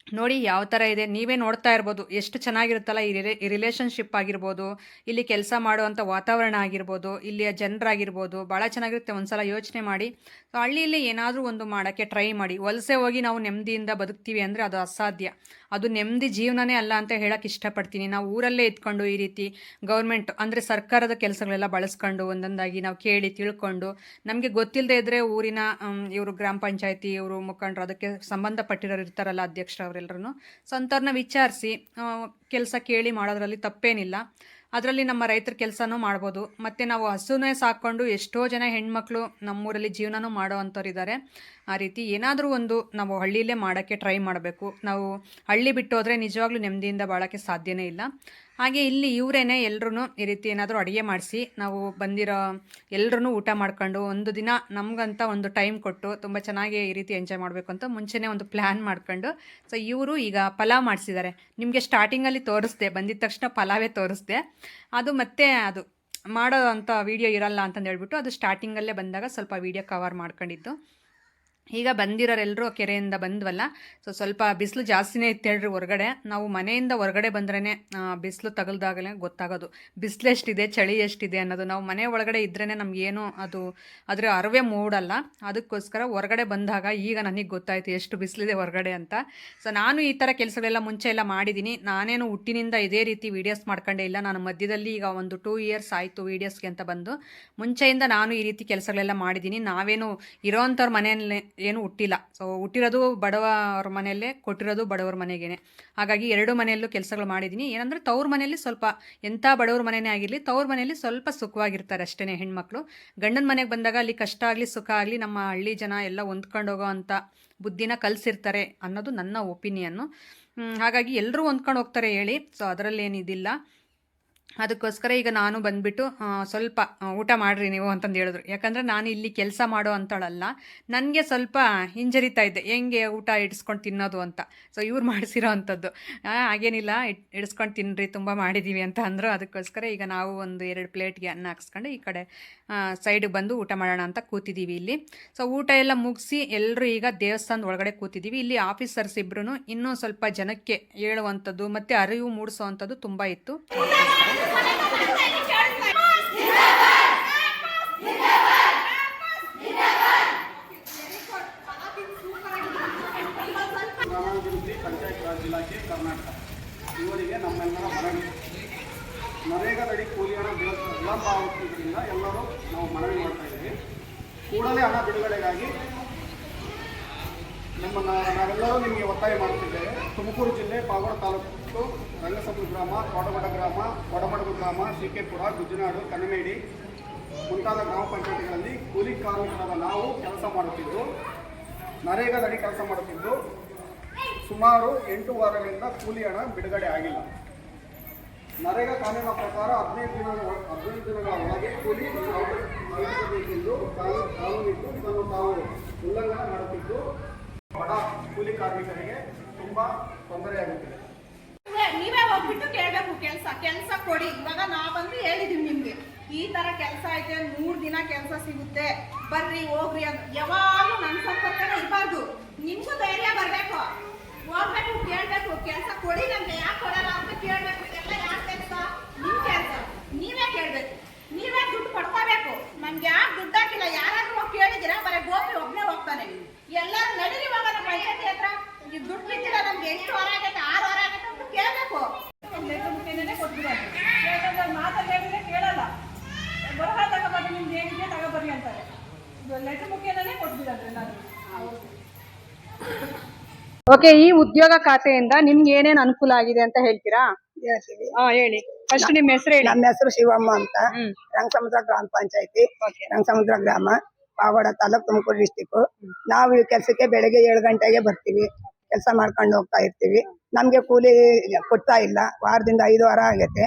ನೋಡಿ ಯಾವ ಥರ ಇದೆ, ನೀವೇ ನೋಡ್ತಾ ಇರ್ಬೋದು ಎಷ್ಟು ಚೆನ್ನಾಗಿರುತ್ತಲ್ಲ ಈ ರಿಲೇಷನ್ಶಿಪ್ ಆಗಿರ್ಬೋದು, ಇಲ್ಲಿ ಕೆಲಸ ಮಾಡುವಂಥ ವಾತಾವರಣ ಆಗಿರ್ಬೋದು, ಇಲ್ಲಿಯ ಜನರಾಗಿರ್ಬೋದು, ಭಾಳ ಚೆನ್ನಾಗಿರುತ್ತೆ. ಒಂದ್ಸಲ ಯೋಚನೆ ಮಾಡಿ. ಸೊ ಹಳ್ಳಿಯಲ್ಲಿ ಏನಾದರೂ ಒಂದು ಮಾಡೋಕ್ಕೆ ಟ್ರೈ ಮಾಡಿ. ವಲಸೆ ಹೋಗಿ ನಾವು ನೆಮ್ಮದಿಯಿಂದ ಬದುಕ್ತೀವಿ ಅಂದರೆ ಅದು ಅಸಾಧ್ಯ. ಅದು ನೆಮ್ಮದಿ ಜೀವನನೇ ಅಲ್ಲ ಅಂತ ಹೇಳಕ್ಕೆ ಇಷ್ಟಪಡ್ತೀನಿ. ನಾವು ಊರಲ್ಲೇ ಇದ್ಕೊಂಡು ಈ ರೀತಿ ಗೌರ್ಮೆಂಟ್ ಅಂದರೆ ಸರ್ಕಾರದ ಕೆಲಸಗಳೆಲ್ಲ ಬಳಸ್ಕೊಂಡು ಒಂದೊಂದಾಗಿ ನಾವು ಕೇಳಿ ತಿಳ್ಕೊಂಡು, ನಮಗೆ ಗೊತ್ತಿಲ್ಲದೆ ಇದ್ದರೆ ಊರಿನ ಇವರು ಗ್ರಾಮ ಪಂಚಾಯತಿ ಇವರು ಮುಖಂಡರು ಅದಕ್ಕೆ ಸಂಬಂಧಪಟ್ಟಿರೋರು ಇರ್ತಾರಲ್ಲ ಅಧ್ಯಕ್ಷರು ಅವರೆಲ್ಲರೂ, ಸೊ ಅಂಥವ್ರನ್ನ ವಿಚಾರಿಸಿ ಕೆಲಸ ಕೇಳಿ ಮಾಡೋದ್ರಲ್ಲಿ ತಪ್ಪೇನಿಲ್ಲ. ಅದರಲ್ಲಿ ನಮ್ಮ ರೈತರ ಕೆಲಸನೂ ಮಾಡ್ಬೋದು. ಮತ್ತು ನಾವು ಹಸುನೇ ಸಾಕ್ಕೊಂಡು ಎಷ್ಟೋ ಜನ ಹೆಣ್ಮಕ್ಳು ನಮ್ಮೂರಲ್ಲಿ ಜೀವನನೂ ಮಾಡೋ ಅಂಥವ್ರು ಇದ್ದಾರೆ. ಆ ರೀತಿ ಏನಾದರೂ ಒಂದು ನಾವು ಹಳ್ಳಿಯಲ್ಲೇ ಮಾಡೋಕ್ಕೆ ಟ್ರೈ ಮಾಡಬೇಕು. ನಾವು ಹಳ್ಳಿ ಬಿಟ್ಟು ಹೋದರೆ ನಿಜವಾಗ್ಲೂ ನೆಮ್ಮದಿಯಿಂದ ಬಾಳೋಕ್ಕೆ ಸಾಧ್ಯನೇ ಇಲ್ಲ. ಹಾಗೆ ಇಲ್ಲಿ ಇವರೇನೆ ಎಲ್ಲರೂ ಈ ರೀತಿ ಏನಾದರೂ ಅಡುಗೆ ಮಾಡಿಸಿ ನಾವು ಬಂದಿರೋ ಎಲ್ಲರೂ ಊಟ ಮಾಡ್ಕೊಂಡು ಒಂದು ದಿನ ನಮಗಂತ ಒಂದು ಟೈಮ್ ಕೊಟ್ಟು ತುಂಬ ಚೆನ್ನಾಗಿ ಈ ರೀತಿ ಎಂಜಾಯ್ ಮಾಡಬೇಕು ಅಂತ ಮುಂಚೆನೇ ಒಂದು ಪ್ಲ್ಯಾನ್ ಮಾಡ್ಕೊಂಡು, ಸೊ ಇವರು ಈಗ ಪಲಾವ್ ಮಾಡಿಸಿದ್ದಾರೆ. ನಿಮಗೆ ಸ್ಟಾರ್ಟಿಂಗಲ್ಲಿ ತೋರಿಸ್ದೆ, ಬಂದಿದ ತಕ್ಷಣ ಪಲಾವೇ ತೋರಿಸ್ದೆ. ಅದು ಮತ್ತೆ ಅದು ಮಾಡೋ ಅಂಥ ವೀಡಿಯೋ ಇರಲ್ಲ ಅಂತಂದು ಹೇಳ್ಬಿಟ್ಟು ಅದು ಸ್ಟಾರ್ಟಿಂಗಲ್ಲೇ ಬಂದಾಗ ಸ್ವಲ್ಪ ವೀಡಿಯೋ ಕವರ್ ಮಾಡ್ಕೊಂಡಿದ್ದು. ಈಗ ಬಂದಿರೋರೆಲ್ಲರೂ ಕೆರೆಯಿಂದ ಬಂದ್ವಲ್ಲ, ಸೊ ಸ್ವಲ್ಪ ಬಿಸಿಲು ಜಾಸ್ತಿನೇ ಇತ್ತು ಹೇಳ್ರಿ ಹೊರಗಡೆ. ನಾವು ಮನೆಯಿಂದ ಹೊರಗಡೆ ಬಂದ್ರೇ ಬಿಸಿಲು ತಗಲ್ದಾಗಲೇ ಗೊತ್ತಾಗೋದು ಬಿಸಿಲು ಎಷ್ಟಿದೆ, ಚಳಿ ಎಷ್ಟಿದೆ ಅನ್ನೋದು. ನಾವು ಮನೆ ಒಳಗಡೆ ಇದ್ರೇ ನಮಗೇನು ಅದು ಅದರ ಅರಿವೇ ಮೂಡಲ್ಲ. ಅದಕ್ಕೋಸ್ಕರ ಹೊರಗಡೆ ಬಂದಾಗ ಈಗ ನನಗೆ ಗೊತ್ತಾಯಿತು ಎಷ್ಟು ಬಿಸಿಲಿದೆ ಹೊರಗಡೆ ಅಂತ. ಸೊ ನಾನು ಈ ಥರ ಕೆಲಸಗಳೆಲ್ಲ ಮುಂಚೆ ಎಲ್ಲ ಮಾಡಿದ್ದೀನಿ. ನಾನೇನು ಹುಟ್ಟಿನಿಂದ ಇದೇ ರೀತಿ ವೀಡಿಯೋಸ್ ಮಾಡ್ಕೊಂಡೇ ಇಲ್ಲ. ನಾನು ಮಧ್ಯದಲ್ಲಿ ಈಗ ಒಂದು 2 ಇಯರ್ಸ್ ಆಯಿತು ವೀಡಿಯೋಸ್ಗೆ ಅಂತ ಬಂದು. ಮುಂಚೆಯಿಂದ ನಾನು ಈ ರೀತಿ ಕೆಲಸಗಳೆಲ್ಲ ಮಾಡಿದ್ದೀನಿ. ನಾವೇನು ಇರೋವಂಥವ್ರ ಮನೆಯಲ್ಲೇ ಏನು ಹುಟ್ಟಿಲ್ಲ. ಸೊ ಹುಟ್ಟಿರೋದು ಬಡವರ ಮನೆಯಲ್ಲೇ, ಕೊಟ್ಟಿರೋದು ಬಡವರ ಮನೆಗೇನೆ. ಹಾಗಾಗಿ 2 ಮನೆಯಲ್ಲೂ ಕೆಲಸಗಳು ಮಾಡಿದ್ದೀನಿ. ಏನಂದರೆ ತವ್ರ ಮನೆಯಲ್ಲಿ ಸ್ವಲ್ಪ, ಎಂಥ ಬಡವ್ರ ಮನೆಯೇ ಆಗಿರಲಿ, ತವ್ರ ಮನೆಯಲ್ಲಿ ಸ್ವಲ್ಪ ಸುಖವಾಗಿರ್ತಾರೆ ಅಷ್ಟೇ ಹೆಣ್ಮಕ್ಳು. ಗಂಡನ ಮನೆಗೆ ಬಂದಾಗ ಅಲ್ಲಿ ಕಷ್ಟ ಆಗಲಿ ಸುಖ ಆಗಲಿ ನಮ್ಮ ಹಳ್ಳಿ ಜನ ಎಲ್ಲ ಹೊಂದ್ಕೊಂಡು ಹೋಗೋ ಅಂಥ ಬುದ್ಧಿನ ಕಲಿಸಿರ್ತಾರೆ ಅನ್ನೋದು ನನ್ನ ಒಪಿನಿಯನ್ನು. ಹಾಗಾಗಿ ಎಲ್ಲರೂ ಹೊಂದ್ಕೊಂಡು ಹೋಗ್ತಾರೆ ಹೇಳಿ, ಸೊ ಅದರಲ್ಲೇನಿದಿಲ್ಲ. ಅದಕ್ಕೋಸ್ಕರ ಈಗ ನಾನು ಬಂದುಬಿಟ್ಟು ಸ್ವಲ್ಪ ಊಟ ಮಾಡಿರಿ ನೀವು ಅಂತಂದು ಹೇಳಿದ್ರು. ಯಾಕಂದರೆ ನಾನು ಇಲ್ಲಿ ಕೆಲಸ ಮಾಡೋ ಅಂಥಳಲ್ಲ, ನನಗೆ ಸ್ವಲ್ಪ ಹಿಂಜರಿತಾ ಇದ್ದೆ ಹೆಂಗೆ ಊಟ ಇಡಿಸ್ಕೊಂಡು ತಿನ್ನೋದು ಅಂತ. ಸೊ ಇವ್ರು ಮಾಡಿಸಿರೋ ಅಂಥದ್ದು ಹಾಗೇನಿಲ್ಲ, ಇಡಿಸ್ಕೊಂಡು ತಿನ್ನಿರಿ ತುಂಬ ಮಾಡಿದ್ದೀವಿ ಅಂತ ಅಂದರು. ಅದಕ್ಕೋಸ್ಕರ ಈಗ ನಾವು ಒಂದು 2 ಪ್ಲೇಟ್ಗೆ ಅನ್ನ ಹಾಕ್ಸ್ಕೊಂಡು ಈ ಕಡೆ ಸೈಡಿಗೆ ಬಂದು ಊಟ ಮಾಡೋಣ ಅಂತ ಕೂತಿದ್ದೀವಿ ಇಲ್ಲಿ. ಸೊ ಊಟ ಎಲ್ಲ ಮುಗಿಸಿ ಎಲ್ಲರೂ ಈಗ ದೇವಸ್ಥಾನದ ಒಳಗಡೆ ಕೂತಿದ್ದೀವಿ. ಇಲ್ಲಿ ಆಫೀಸರ್ಸ್ ಇಬ್ಬರೂ ಇನ್ನೂ ಸ್ವಲ್ಪ ಜನಕ್ಕೆ ಹೇಳುವಂಥದ್ದು ಮತ್ತು ಅರಿವು ಮೂಡಿಸೋವಂಥದ್ದು ತುಂಬ ಇತ್ತು. ಪಂಚಾಯತ್ ರಾಜ್ ಇಲಾಖೆ ಕರ್ನಾಟಕ ಇವರಿಗೆ ನಮ್ಮೆಲ್ಲರ ಮನವಿ. ನರೇಗಾದಡಿ ಕೂಲಿ ಹಣ ವಿಳಂಬ ಆಗುತ್ತಿದ್ದರಿಂದ ಎಲ್ಲರೂ ನಾವು ಮನವಿ ಮಾಡ್ತಾ ಇದ್ದೀವಿ. ಕೂಡಲೇ ಹಣ ಬಿಡುಗಡೆಗಾಗಿ ನಾವೆಲ್ಲರೂ ನಿಮಗೆ ಒತ್ತಾಯ ಮಾಡುತ್ತಿದ್ದೇವೆ. ತುಮಕೂರು ಜಿಲ್ಲೆ ಪಾಗೋಡ ತಾಲೂಕು ರಂಗಸಮುದ್ರ ಗ್ರಾಮ, ಕೋಟಮಡ ಗ್ರಾಮ, ಕೊಡಮಡಗು ಗ್ರಾಮ, ಶಿಕೆಪುರ, ಗುಜ್ಜನಾಡು, ಕನ್ನಮೇಡಿ ಮುಂತಾದ ಗ್ರಾಮ ಪಂಚಾಯತಿಗಳಲ್ಲಿ ಕೂಲಿ ಕಾರ್ಮಿಕರಾದ ನಾವು ಕೆಲಸ ಮಾಡುತ್ತಿದ್ದು, ನರೇಗಾದಡಿ ಕೆಲಸ ಮಾಡುತ್ತಿದ್ದು ಸುಮಾರು 8 ವಾರಗಳಿಂದ ಕೂಲಿ ಹಣ ಬಿಡುಗಡೆ ಆಗಿಲ್ಲ. ನರೇಗಾ ಕಾನೂನಿನ ಪ್ರಕಾರ 15 ದಿನಗಳ ಒಳಗೆ ಕೂಲಿ ಸಲ್ಲಿಸಬೇಕೆಂದು ಕಾನೂನಿದ್ದು ಇದನ್ನು ತಾವು ಉಲ್ಲಂಘನೆ ಮಾಡುತ್ತಿದ್ದು ಬಡ ಕೂಲಿ ಕಾರ್ಮಿಕರಿಗೆ ತುಂಬಾ ತೊಂದರೆಯಾಗುತ್ತಿದೆ. ನೀವೇ ಹೋಗ್ಬಿಟ್ಟು ಕೇಳಬೇಕು ಕೆಲಸ ಕೊಡಿ. ಇವಾಗ ನಾವಂದ್ರೆ ಹೇಳಿದೀವಿ ನಿಮ್ಗೆ ಈ ತರ ಕೆಲಸ ಐತೆ, 3 ದಿನ ಕೆಲಸ ಸಿಗುತ್ತೆ, ಬರ್ರಿ ಹೋಗ್ರಿ ಅಂತ. ಯಾವಾಗಲೂ ನನ್ನ ಸಂಪರ್ಕನೇ ಇರಬಾರ್ದು. ನಿಮ್ಗೂ ಧೈರ್ಯ ಬರಬೇಕು, ಹೋಗ್ಬೇಕು, ಕೇಳಬೇಕು, ಕೆಲಸ ಕೊಡಿ ನಮ್ಗೆ. ಯಾಕೆ ಕೊಡಲ್ಲ ಅಂತ ಕೇಳಬೇಕು. ಎಲ್ಲ ಯಾರು ಕೆಲಸ? ನಿಮ್ ಕೆಲಸ ನೀವೇ ಕೇಳಬೇಕು, ನೀವೇ ದುಡ್ಡು ಪಡ್ಕೋಬೇಕು. ನಮ್ಗೆ ಯಾರು ದುಡ್ಡು ಹಾಕಿಲ್ಲ. ಯಾರಾದ್ರೂ ಹೋಗಿ ಕೇಳಿದ್ದೀರಾ? ಬರೀ ಗೋಪಿ ಒಬ್ಬನೇ ಹೋಗ್ತಾನೆ. ಎಲ್ಲರೂ ನಡೀರಿ ಇವಾಗ ನಮ್ಮ ಪಂಚಾಯತಿ ಹತ್ರ. ಈ ದುಡ್ಡು ಬಿದ್ದಿಲ್ಲ ನಮ್ಗೆ, 8 ವಾರ ಆಗೈತೆ, 6 ವಾರ ಆಗೈತೆ ಅಂತ ಕೇಳಬೇಕು. ಲೆಟರ್ ಮುಖೇನೇ ಕೊಟ್ಬಿಡೋದು. ಯಾಕಂದ್ರೆ ಮಾತಲ್ಲಿ ಹೇಳಿದ್ರೆ ಕೇಳಲ್ಲ. ಬರಹ ತಗೋಬರ್ರಿ, ನಿಮ್ದು ಏನಿದೆ ತಗೋಬರ್ರಿ ಅಂತಾರೆ. ಲೆಟರ್ ಮುಖೇನೇ ಕೊಟ್ಬಿಡೋದು ಎಲ್ಲರೂ. ಓಕೆ, ಈ ಉದ್ಯೋಗ ಖಾತೆಯಿಂದ ನಿಮ್ಗೆ ಏನೇನ್ ಅನುಕೂಲ ಆಗಿದೆ ಅಂತ ಹೇಳ್ತೀರಾ? ಹೇಳಿ. ಫಸ್ಟ್ ನಿಮ್ಮ ಹೆಸರು ಹೇಳಿ. ನಮ್ಮ ಹೆಸರು ಶಿವಮ್ಮ ಅಂತ, ರಂಗಸಮುದ್ರ ಗ್ರಾಮ ಪಂಚಾಯತಿ, ರಂಗಸಮುದ್ರ ಗ್ರಾಮ, ಪಾಗೋಡ ತಾಲೂಕು, ತುಮಕೂರು ಡಿಸ್ಟಿಕ್. ನಾವು ಈ ಕೆಲಸಕ್ಕೆ ಬೆಳಗ್ಗೆ 7 ಗಂಟೆಗೆ ಬರ್ತೀವಿ, ಕೆಲಸ ಮಾಡ್ಕೊಂಡು ಹೋಗ್ತಾ ಇರ್ತೀವಿ. ನಮ್ಗೆ ಕೂಲಿ ಕೊಡ್ತಾ ಇಲ್ಲ. ವಾರದಿಂದ 5 ವಾರ ಆಗೈತೆ.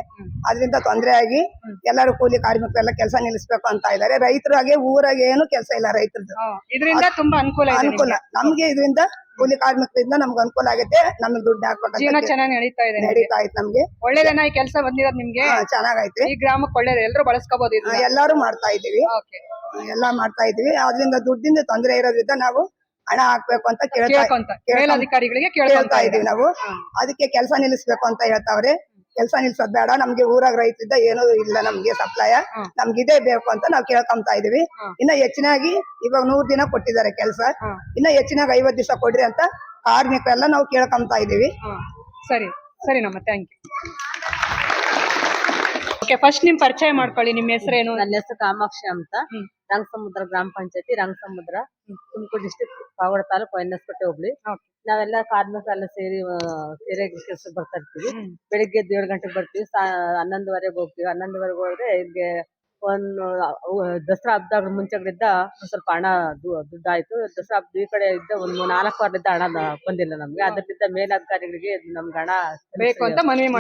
ಅದರಿಂದ ತೊಂದರೆ ಆಗಿ ಎಲ್ಲರೂ ಕೂಲಿ ಕಾರ್ಮಿಕರೆಲ್ಲ ಕೆಲಸ ನಿಲ್ಲಿಸ್ಬೇಕು ಅಂತ ಇದ್ದಾರೆ. ರೈತರಾಗೆ ಊರಾಗೆ ಏನು ಕೆಲಸ ಇಲ್ಲ ರೈತರದ್ದು. ಇದರಿಂದ ತುಂಬಾ ಅನುಕೂಲ ನಮ್ಗೆ ಇದರಿಂದ ಕೂಲಿ ಕಾರ್ಮಿಕರಿಂದ ನಮ್ಗೆ ಅನುಕೂಲ ಆಗೈತೆ. ನಮ್ಗೆ ದುಡ್ಡು ಹಾಕ್ಬೇಕು, ಜೀವನ ಚೆನ್ನಾಗಿ ನಡೀತಾ ಇದೆ. ನಮ್ಗೆ ಒಳ್ಳೇದೇನ ಈ ಕೆಲಸ ಬಂದಿರೋದು ನಿಮ್ಗೆ? ಚೆನ್ನಾಗೈತೆ. ಈ ಗ್ರಾಮಕ್ಕೆ ಒಳ್ಳೇದು, ಎಲ್ಲರೂ ಬಳಸ್ಕೋಬಹುದು. ಎಲ್ಲಾರು ಮಾಡ್ತಾ ಇದೀವಿ, ಎಲ್ಲ ಮಾಡ್ತಾ ಇದೀವಿ. ಅದ್ರಿಂದ ದುಡ್ಡಿಂದ ತೊಂದರೆ ಇರೋದ್ರಿಂದ ನಾವು ಹಣ ಹಾಕ್ಬೇಕು ಅಂತ ಕೇಳ್ತಾ ಕೇಳ್ಕೊಂತ ಮೇಲಧಿಕಾರಿಗಳಿಗೆ ಕೇಳ್ತಾ ಕೇಳ್ಕೊಂತ ಇದೀವಿ ನಾವು. ಅದಕ್ಕೆ ಕೆಲಸ ನಿಲ್ಲಿಸ್ಬೇಕು ಅಂತ ಹೇಳ್ತಾವ್ರೆ. ಕೆಲಸ ನಿಲ್ಸೋದ್ ಬೇಡ, ನಮ್ಗೆ ಊರಾಗ ರೈತರಿದ್ದ ಏನೂ ಇಲ್ಲ, ನಮ್ಗೆ ಸಪ್ಲಾಯ ನಮ್ಗೆ ಇದೇ ಬೇಕು ಅಂತ ನಾವು ಕೇಳ್ಕೊಂತ ಇದೀವಿ. ಇನ್ನ ಹೆಚ್ಚಿನಾಗಿ ಇವಾಗ 100 ದಿನ ಕೊಟ್ಟಿದ್ದಾರೆ ಕೆಲಸ, ಇನ್ನ ಹೆಚ್ಚಿನಾಗಿ 50 ದಿವಸ ಕೊಡ್ರಿ ಅಂತ ಕಾರ್ಮಿಕರೆಲ್ಲ ನಾವು ಕೇಳ್ಕೊಂತ ಇದೀವಿ. ಸರಿ ಸರಿನಮ್ಮ, ಥ್ಯಾಂಕ್ ಯು. ಓಕೆ, ಫಸ್ಟ್ ನಿಮ್ ಪರಿಚಯ ಮಾಡ್ಕೊಳ್ಳಿ. ನಿಮ್ಮ ಹೆಸರೇನು? ನನ್ನ ಹೆಸರು ಕಾಮಾಕ್ಷಿ ಅಂತ. ರಂಗಸಮುದ್ರ ಗ್ರಾಮ ಪಂಚಾಯತಿ, ರಂಗಸಮುದ್ರ, ತುಮಕೂರು ಡಿಸ್ಟಿಕ್, ಪಾವಗಡ ತಾಲೂಕು, ವೈನಸ್ಪೇಟೆ ಹೋಬಳಿ. ನಾವೆಲ್ಲ ಕಾರ್ಮಿಕರೆಲ್ಲ ಸೇರಿ ಕೆರೆ ಕೆಲಸಕ್ಕೆ ಬರ್ತಾ ಇರ್ತೀವಿ. ಬೆಳಿಗ್ಗೆ 7 ಗಂಟೆಗೆ ಬರ್ತೀವಿ, 11:30 ಹೋಗ್ತೀವಿ. 11:30 ಹೋದ್ರೆ ಇಲ್ಲಿಗೆ ಒಂದು ದಸರಾ ಹಬ್ಬದಾಗ ಮುಂಚೆಗಳಿದ್ದ ಒಂದ್ ಸ್ವಲ್ಪ ಹಣ ದುಡ್ಡಾಯ್ತು. ದಸರಾ ಹಬ್ಬದ ಈ ಕಡೆ ಇದ್ದ ಒಂದು 4 ವಾರದಿಂದ ಹಣ ಬಂದಿಲ್ಲ ನಮ್ಗೆ. ಅದರಿಂದ ಮೇಲಧಿಕಾರಿಗಳಿಗೆ ನಮ್ಗೆ ಹಣ ಬೇಕು ಅಂತ ಮನವಿ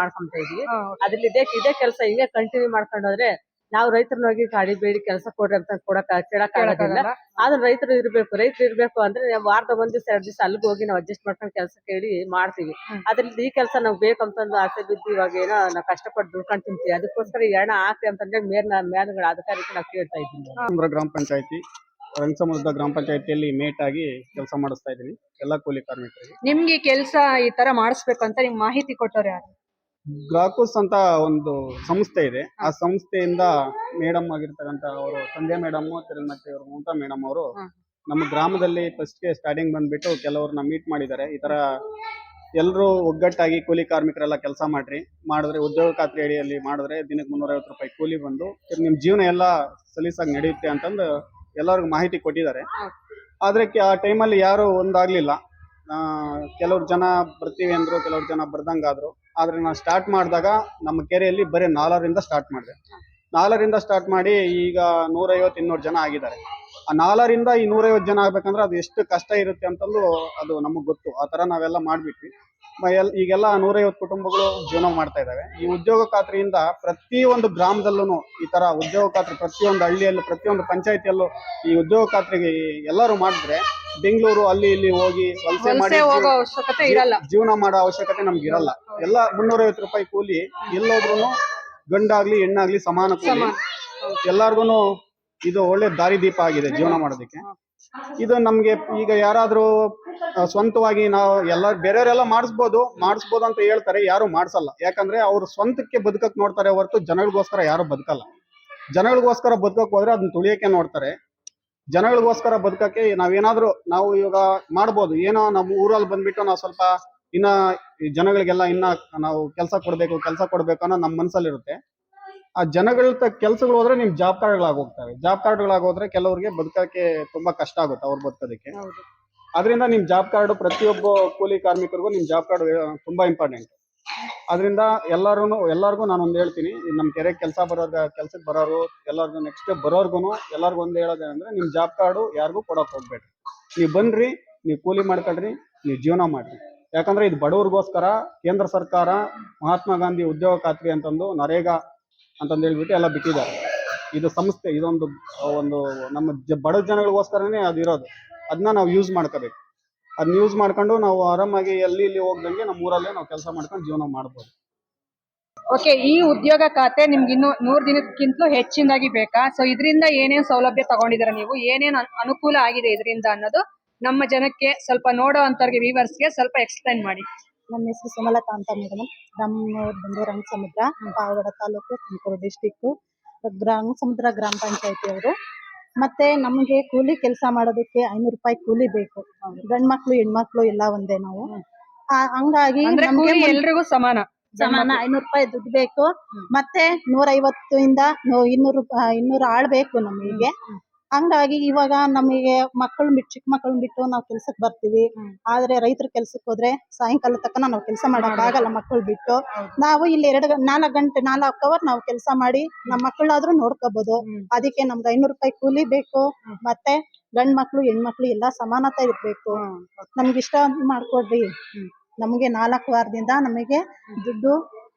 ಮಾಡ್ಕೊಂತ ಇದೀವಿ. ಅದ್ರಲ್ಲಿ ಇದೇ ಕೆಲಸ ಹಿಂಗೆ ಕಂಟಿನ್ಯೂ ಮಾಡ್ಕೊಂಡು ಹೋದ್ರೆ ನಾವು ರೈತರನ್ನ ಹೋಗಿ ಗಾಡಿ ಬೇಡಿ ಕೆಲಸ ಕೊಡ್ರಿ ಅಂತ ಕೇಳಕ್ ಆಗೋದಿಲ್ಲ. ಆದ್ರೆ ರೈತರು ಇರ್ಬೇಕು ಅಂದ್ರೆ ವಾರದ 1 ದಿವಸ 2 ದಿವಸ ಅಲ್ಲಿಗೆ ಹೋಗಿ ನಾವು ಅಡ್ಜಸ್ಟ್ ಮಾಡ್ಕೊಂಡು ಕೆಲಸ ಕೇಳಿ ಮಾಡ್ತೀವಿ. ಅದ್ರಲ್ಲಿ ಈ ಕೆಲಸ ನಾವ್ ಬೇಕಂತಂದು ಆಸೆ ಬಿದ್ದು ಇವಾಗ ಏನೋ ನಾವು ಕಷ್ಟಪಟ್ಟು ದುಡ್ಕೊಂಡು ತಿಂತೀವಿ. ಅದಕ್ಕೋಸ್ಕರ ಈ ಹಣ ಹಾಕ್ರಿ ಅಂತಂದ್ರೆ ಮೇಲ್ಗಳ ಅಧಿಕಾರಿಗೆ ನಾವು ಕೇಳ್ತಾ ಇದ್ದೀವಿ. ಗ್ರಾಮ ಪಂಚಾಯತಿ, ರಂಗಸಮುದ್ರ ಗ್ರಾಮ ಪಂಚಾಯತಿಯಲ್ಲಿ ಮೇಟ್ ಆಗಿ ಕೆಲಸ ಮಾಡಿಸ್ತಾ ಇದ್ದೀನಿ ಎಲ್ಲ ಕೂಲಿ ಕಾರ್ಮಿಕರಿಗೆ. ನಿಮ್ಗೆ ಕೆಲಸ ಈ ತರ ಮಾಡಿಸ್ಬೇಕು ಅಂತ ನಿಮ್ಗೆ ಮಾಹಿತಿ ಕೊಟ್ಟವ್ರು ಯಾರು? ಗ್ರಾಕುಸ್ ಅಂತ ಒಂದು ಸಂಸ್ಥೆ ಇದೆ. ಆ ಸಂಸ್ಥೆಯಿಂದ ಮೇಡಮ್ ಆಗಿರ್ತಕ್ಕಂಥ ಅವರು ಸಂಧ್ಯಾ ಮೇಡಮ್ ಮತ್ತೆ ಇವರು ಮಮತಾ ಮೇಡಮ್ ಅವರು ನಮ್ಮ ಗ್ರಾಮದಲ್ಲಿ ಫಸ್ಟ್ ಸ್ಟಾರ್ಟಿಂಗ್ ಬಂದ್ಬಿಟ್ಟು ಕೆಲವ್ರನ್ನ ಮೀಟ್ ಮಾಡಿದ್ದಾರೆ. ಈ ತರ ಎಲ್ಲರೂ ಒಗ್ಗಟ್ಟಾಗಿ ಕೂಲಿ ಕಾರ್ಮಿಕರೆಲ್ಲ ಕೆಲಸ ಮಾಡಿದ್ರೆ ಉದ್ಯೋಗ ಖಾತ್ರಿ ಅಡಿಯಲ್ಲಿ ಮಾಡಿದ್ರೆ ದಿನಕ್ಕೆ 350 ರೂಪಾಯಿ ಕೂಲಿ ಬಂದು ನಿಮ್ ಜೀವನ ಎಲ್ಲ ಸಲೀಸಾಗಿ ನಡೆಯುತ್ತೆ ಅಂತಂದು ಎಲ್ಲರಿಗೂ ಮಾಹಿತಿ ಕೊಟ್ಟಿದ್ದಾರೆ. ಆದ್ರೆ ಆ ಟೈಮಲ್ಲಿ ಯಾರು ಒಂದಾಗ್ಲಿಲ್ಲ. ಕೆಲವ್ರು ಜನ ಬರ್ತೀವಿ ಅಂದ್ರು, ಕೆಲವ್ರು ಜನ ಬರ್ದಂಗಾದ್ರು. ಆದ್ರೆ ನಾನು ಸ್ಟಾರ್ಟ್ ಮಾಡಿದಾಗ ನಮ್ಮ ಕೆರೆಯಲ್ಲಿ ಬರೀ 4ರಿಂದ ಸ್ಟಾರ್ಟ್ ಮಾಡಿದೆ. 4ರಿಂದ ಸ್ಟಾರ್ಟ್ ಮಾಡಿ ಈಗ 150-200 ಜನ ಆಗಿದ್ದಾರೆ. ಆ 4ರಿಂದ ಈ 150 ಜನ ಆಗ್ಬೇಕಂದ್ರೆ ಅದು ಎಷ್ಟು ಕಷ್ಟ ಇರುತ್ತೆ ಅಂತಂದು ಅದು ನಮಗ್ ಗೊತ್ತು. ಆ ತರ ನಾವೆಲ್ಲ ಮಾಡ್ಬಿಟ್ವಿ. ಈಗೆಲ್ಲ 150 ಕುಟುಂಬಗಳು ಜೀವನ ಮಾಡ್ತಾ ಇದಾವೆ. ಈ ಉದ್ಯೋಗ ಖಾತ್ರಿಯಿಂದ ಪ್ರತಿಯೊಂದು ಗ್ರಾಮದಲ್ಲೂ ಈ ತರ ಉದ್ಯೋಗ ಖಾತ್ರಿ, ಪ್ರತಿಯೊಂದು ಹಳ್ಳಿಯಲ್ಲೂ, ಪ್ರತಿಯೊಂದು ಪಂಚಾಯತಿಯಲ್ಲೂ ಈ ಉದ್ಯೋಗ ಖಾತ್ರಿಗೆ ಎಲ್ಲರೂ ಮಾಡಿದ್ರೆ ಬೆಂಗಳೂರು ಅಲ್ಲಿ ಇಲ್ಲಿ ಹೋಗಿ ವಲಸೆ ಮಾಡಿ ಹೋಗೋ ಅವಶ್ಯಕತೆ ಇರಲ್ಲ, ಜೀವನ ಮಾಡೋ ಅವಶ್ಯಕತೆ ನಮ್ಗೆ ಇರಲ್ಲ. ಎಲ್ಲ 350 ರೂಪಾಯಿ ಕೂಲಿ ಎಲ್ಲೋದ್ರೂ ಗಂಡಾಗ್ಲಿ ಹೆಣ್ಣಾಗ್ಲಿ ಸಮಾನ ಕೂಲಿ. ಎಲ್ಲಾರ್ಗು ಇದು ಒಳ್ಳೆ ದಾರಿದೀಪ ಆಗಿದೆ ಜೀವನ ಮಾಡೋದಕ್ಕೆ. ಇದು ನಮ್ಗೆ ಈಗ ಯಾರಾದ್ರೂ ಸ್ವಂತವಾಗಿ ನಾವು ಬೇರೆಯವರೆಲ್ಲ ಮಾಡಿಸ್ಬೋದು ಅಂತ ಹೇಳ್ತಾರೆ, ಯಾರು ಮಾಡ್ಸಲ್ಲ. ಯಾಕಂದ್ರೆ ಅವ್ರು ಸ್ವಂತಕ್ಕೆ ಬದುಕಕ್ ನೋಡ್ತಾರೆ ಹೊರತು ಜನಗಳಿಗೋಸ್ಕರ ಯಾರು ಬದುಕಲ್ಲ. ಜನಗಳಿಗೋಸ್ಕರ ಬದುಕಕ್ ಹೋದ್ರೆ ಅದನ್ನ ತುಳಿಯಕ್ಕೆ ನೋಡ್ತಾರೆ. ಜನಗಳಿಗೋಸ್ಕರ ಬದುಕಕ್ಕೆ ನಾವು ಇವಾಗ ಮಾಡ್ಬೋದು. ಏನೋ ನಮ್ಮ ಊರಲ್ಲಿ ಬಂದ್ಬಿಟ್ಟು ನಾವು ಸ್ವಲ್ಪ ಇನ್ನ ಜನಗಳಿಗೆಲ್ಲ ಇನ್ನ ನಾವು ಕೆಲಸ ಕೊಡ್ಬೇಕು ಅನ್ನೋ ನಮ್ಮ ಮನ್ಸಲ್ಲಿರುತ್ತೆ. ಆ ಜನಗಳ ಕೆಲ್ಸಗಳು ಹೋದ್ರೆ ನಿಮ್ ಜಾಬ್ ಕಾರ್ಡ್ಗಳಾಗೋಗ್ತವೆ. ಜಾಬ್ ಕಾರ್ಡ್ಗಳಾಗೋದ್ರೆ ಕೆಲವ್ರಿಗೆ ಬದುಕಕ್ಕೆ ತುಂಬಾ ಕಷ್ಟ ಆಗುತ್ತೆ ಅವ್ರು ಬದುಕೋದಕ್ಕೆ. ಅದರಿಂದ ನಿಮ್ ಜಾಬ್ ಕಾರ್ಡ್ ಪ್ರತಿಯೊಬ್ಬ ಕೂಲಿ ಕಾರ್ಮಿಕರಿಗೂ ನಿಮ್ ಜಾಬ್ ಕಾರ್ಡ್ ತುಂಬಾ ಇಂಪಾರ್ಟೆಂಟ್. ಅದರಿಂದ ಎಲ್ಲಾರ್ಗು ನಾನೊಂದು ಹೇಳ್ತೀನಿ, ನಮ್ ಕೆರೆ ಕೆಲ್ಸಕ್ಕೆ ಬರೋರು ಎಲ್ಲಾರ್ಗು ನೆಕ್ಸ್ಟ್ ಬರೋರ್ಗುನು ಎಲ್ಲಾರ್ಗು ಒಂದ್ ಹೇಳೋದೇನಂದ್ರೆ, ನಿಮ್ ಜಾಬ್ ಕಾರ್ಡು ಯಾರಿಗೂ ಕೊಡಕ್ ಹೋಗ್ಬೇಡ್ರಿ. ನೀವ್ ಬನ್ರಿ, ನೀವ್ ಕೂಲಿ ಮಾಡ್ಕೊಳ್ರಿ, ನೀವ್ ಜೀವನ ಮಾಡ್ರಿ. ಯಾಕಂದ್ರೆ ಇದು ಬಡವ್ರಿಗೋಸ್ಕರ ಕೇಂದ್ರ ಸರ್ಕಾರ ಮಹಾತ್ಮ ಗಾಂಧಿ ಉದ್ಯೋಗ ಖಾತ್ರಿ ಅಂತಂದು ನರೇಗಾ ಅಂತಂದು ಹೇಳ್ಬಿಟ್ಟು ಎಲ್ಲ ಬಿಟ್ಟಿದ್ದಾರೆ. ಇದು ಸಂಸ್ಥೆ, ಇದೊಂದು ನಮ್ಮ ಬಡ ಜನಗಳಿಗೋಸ್ಕರನೇ ಅದಿರೋದು. ಅದನ್ನ ನಾವು ಯೂಸ್ ಮಾಡ್ಕೋಬೇಕು. ಅದನ್ನ ಯೂಸ್ ಮಾಡ್ಕೊಂಡು ನಾವು ಆರಾಮಾಗಿ ಇಲ್ಲಿ ಹೋಗ್ದಂಗೆ ನಮ್ಮ ಊರಲ್ಲೇ ನಾವು ಕೆಲಸ ಮಾಡ್ಕೊಂಡು ಜೀವನ ಮಾಡ್ಬೋದು. ಓಕೆ, ಈ ಉದ್ಯೋಗ ಖಾತೆ ನಿಮ್ಗೆ ಇನ್ನು 100 ದಿನಕ್ಕಿಂತಲೂ ಹೆಚ್ಚಿನದಾಗಿ ಬೇಕಾ? ಸೊ ಇದರಿಂದ ಏನೇನ್ ಸೌಲಭ್ಯ ತಗೊಂಡಿದ್ದೀರಾ ನೀವು, ಏನೇನ್ ಅನುಕೂಲ ಆಗಿದೆ ಇದರಿಂದ ಅನ್ನೋದು ನಮ್ಮ ಜನಕ್ಕೆ, ಸ್ವಲ್ಪ ನೋಡೋ ಅಂತವ್ರಿಗೆ ವ್ಯೂವರ್ಸ್ಗೆ ಸ್ವಲ್ಪ ಎಕ್ಸ್ಪ್ಲೈನ್ ಮಾಡಿ. ನಮ್ಮ ಹೆಸರು ಸುಮಲತಾ ಅಂತ ಮೇಡಮ್. ನಮ್ಮೂರು ಬಂದು ರಂಗಸಮುದ್ರ, ಪಾವಗಡ ತಾಲೂಕು, ತುಮಕೂರು ಡಿಸ್ಟಿಕ್, ರಂಗಸಮುದ್ರ ಗ್ರಾಮ ಪಂಚಾಯತಿ ಅವರು. ಮತ್ತೆ ನಮಗೆ ಕೂಲಿ ಕೆಲಸ ಮಾಡೋದಕ್ಕೆ 500 ರೂಪಾಯಿ ಕೂಲಿ ಬೇಕು. ಗಂಡ್ ಮಕ್ಳು ಹೆಣ್ಮಕ್ಳು ಎಲ್ಲ ಒಂದೇ ನಾವು. ಹಂಗಾಗಿ ಎಲ್ರಿಗೂ ಸಮಾನ 500 ರೂಪಾಯಿ ದುಡ್ಡು ಬೇಕು. ಮತ್ತೆ 150 ಇಂದ 200 ಆಳ್ ಬೇಕು ನಮಗೆ. ಹಂಗಾಗಿ ಇವಾಗ ನಮಗೆ ಚಿಕ್ಕ ಮಕ್ಕಳನ್ನ ಬಿಟ್ಟು ನಾವು ಕೆಲ್ಸಕ್ಕೆ ಬರ್ತೀವಿ. ಆದ್ರೆ ರೈತರ ಕೆಲ್ಸಕ್ಕೆ ಹೋದ್ರೆ ಸಾಯಂಕಾಲ ತನಕ ನಾವು ಕೆಲಸ ಮಾಡಕ್ ಆಗಲ್ಲ ಮಕ್ಕಳು ಬಿಟ್ಟು. ನಾವು ಇಲ್ಲಿ 4 ಅವರ್ ನಾವು ಕೆಲಸ ಮಾಡಿ ನಮ್ಮ ಮಕ್ಕಳಾದ್ರೂ ನೋಡ್ಕೋಬಹುದು. ಅದಕ್ಕೆ ನಮ್ಗೆ 500 ರೂಪಾಯಿ ಕೂಲಿ ಬೇಕು. ಮತ್ತೆ ಗಂಡ್ ಮಕ್ಳು ಹೆಣ್ಮಕ್ಳು ಎಲ್ಲಾ ಸಮಾನತೆ ಇರ್ಬೇಕು. ನಮ್ಗೆ ಇಷ್ಟ ಮಾಡ್ಕೊಡ್ರಿ. ನಮಗೆ 4 ವಾರದಿಂದ ನಮಗೆ ದುಡ್ಡು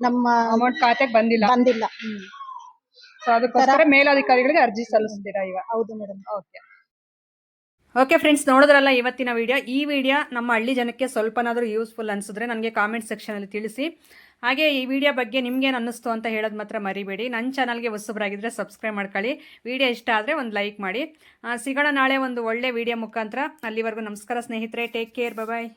ನಮ್ಮ ಅಮೌಂಟ್ ಖಾತೆಗೆ ಬಂದಿಲ್ಲ. ಸೊ ಅದಕ್ಕೋಸ್ಕರ ಮೇಲಧಿಕಾರಿಗಳಿಗೆ ಅರ್ಜಿ ಸಲ್ಲಿಸ್ತೀರಾ ಈಗ? ಹೌದು ಮೇಡಮ್. ಓಕೆ ಫ್ರೆಂಡ್ಸ್, ನೋಡಿದ್ರಲ್ಲ ಇವತ್ತಿನ ವಿಡಿಯೋ. ಈ ವಿಡಿಯೋ ನಮ್ಮ ಹಳ್ಳಿ ಜನಕ್ಕೆ ಸ್ವಲ್ಪನಾದರೂ ಯೂಸ್ಫುಲ್ ಅನಿಸಿದ್ರೆ ನನಗೆ ಕಾಮೆಂಟ್ ಸೆಕ್ಷನಲ್ಲಿ ತಿಳಿಸಿ. ಹಾಗೆ ಈ ವಿಡಿಯೋ ಬಗ್ಗೆ ನಿಮ್ಗೇನು ಅನ್ನಿಸ್ತು ಅಂತ ಹೇಳೋದು ಮಾತ್ರ ಮರಿಬೇಡಿ. ನನ್ನ ಚಾನಲ್ಗೆ ಹೊಸಬರಾಗಿದ್ದರೆ ಸಬ್ಸ್ಕ್ರೈಬ್ ಮಾಡ್ಕೊಳ್ಳಿ. ವಿಡಿಯೋ ಇಷ್ಟ ಆದರೆ ಒಂದು ಲೈಕ್ ಮಾಡಿ. ಸಿಗೋಣ ನಾಳೆ ಒಂದು ಒಳ್ಳೆ ವಿಡಿಯೋ ಮುಖಾಂತರ. ಅಲ್ಲಿವರೆಗೂ ನಮಸ್ಕಾರ ಸ್ನೇಹಿತರೆ. Take care. ಬಾಯ್.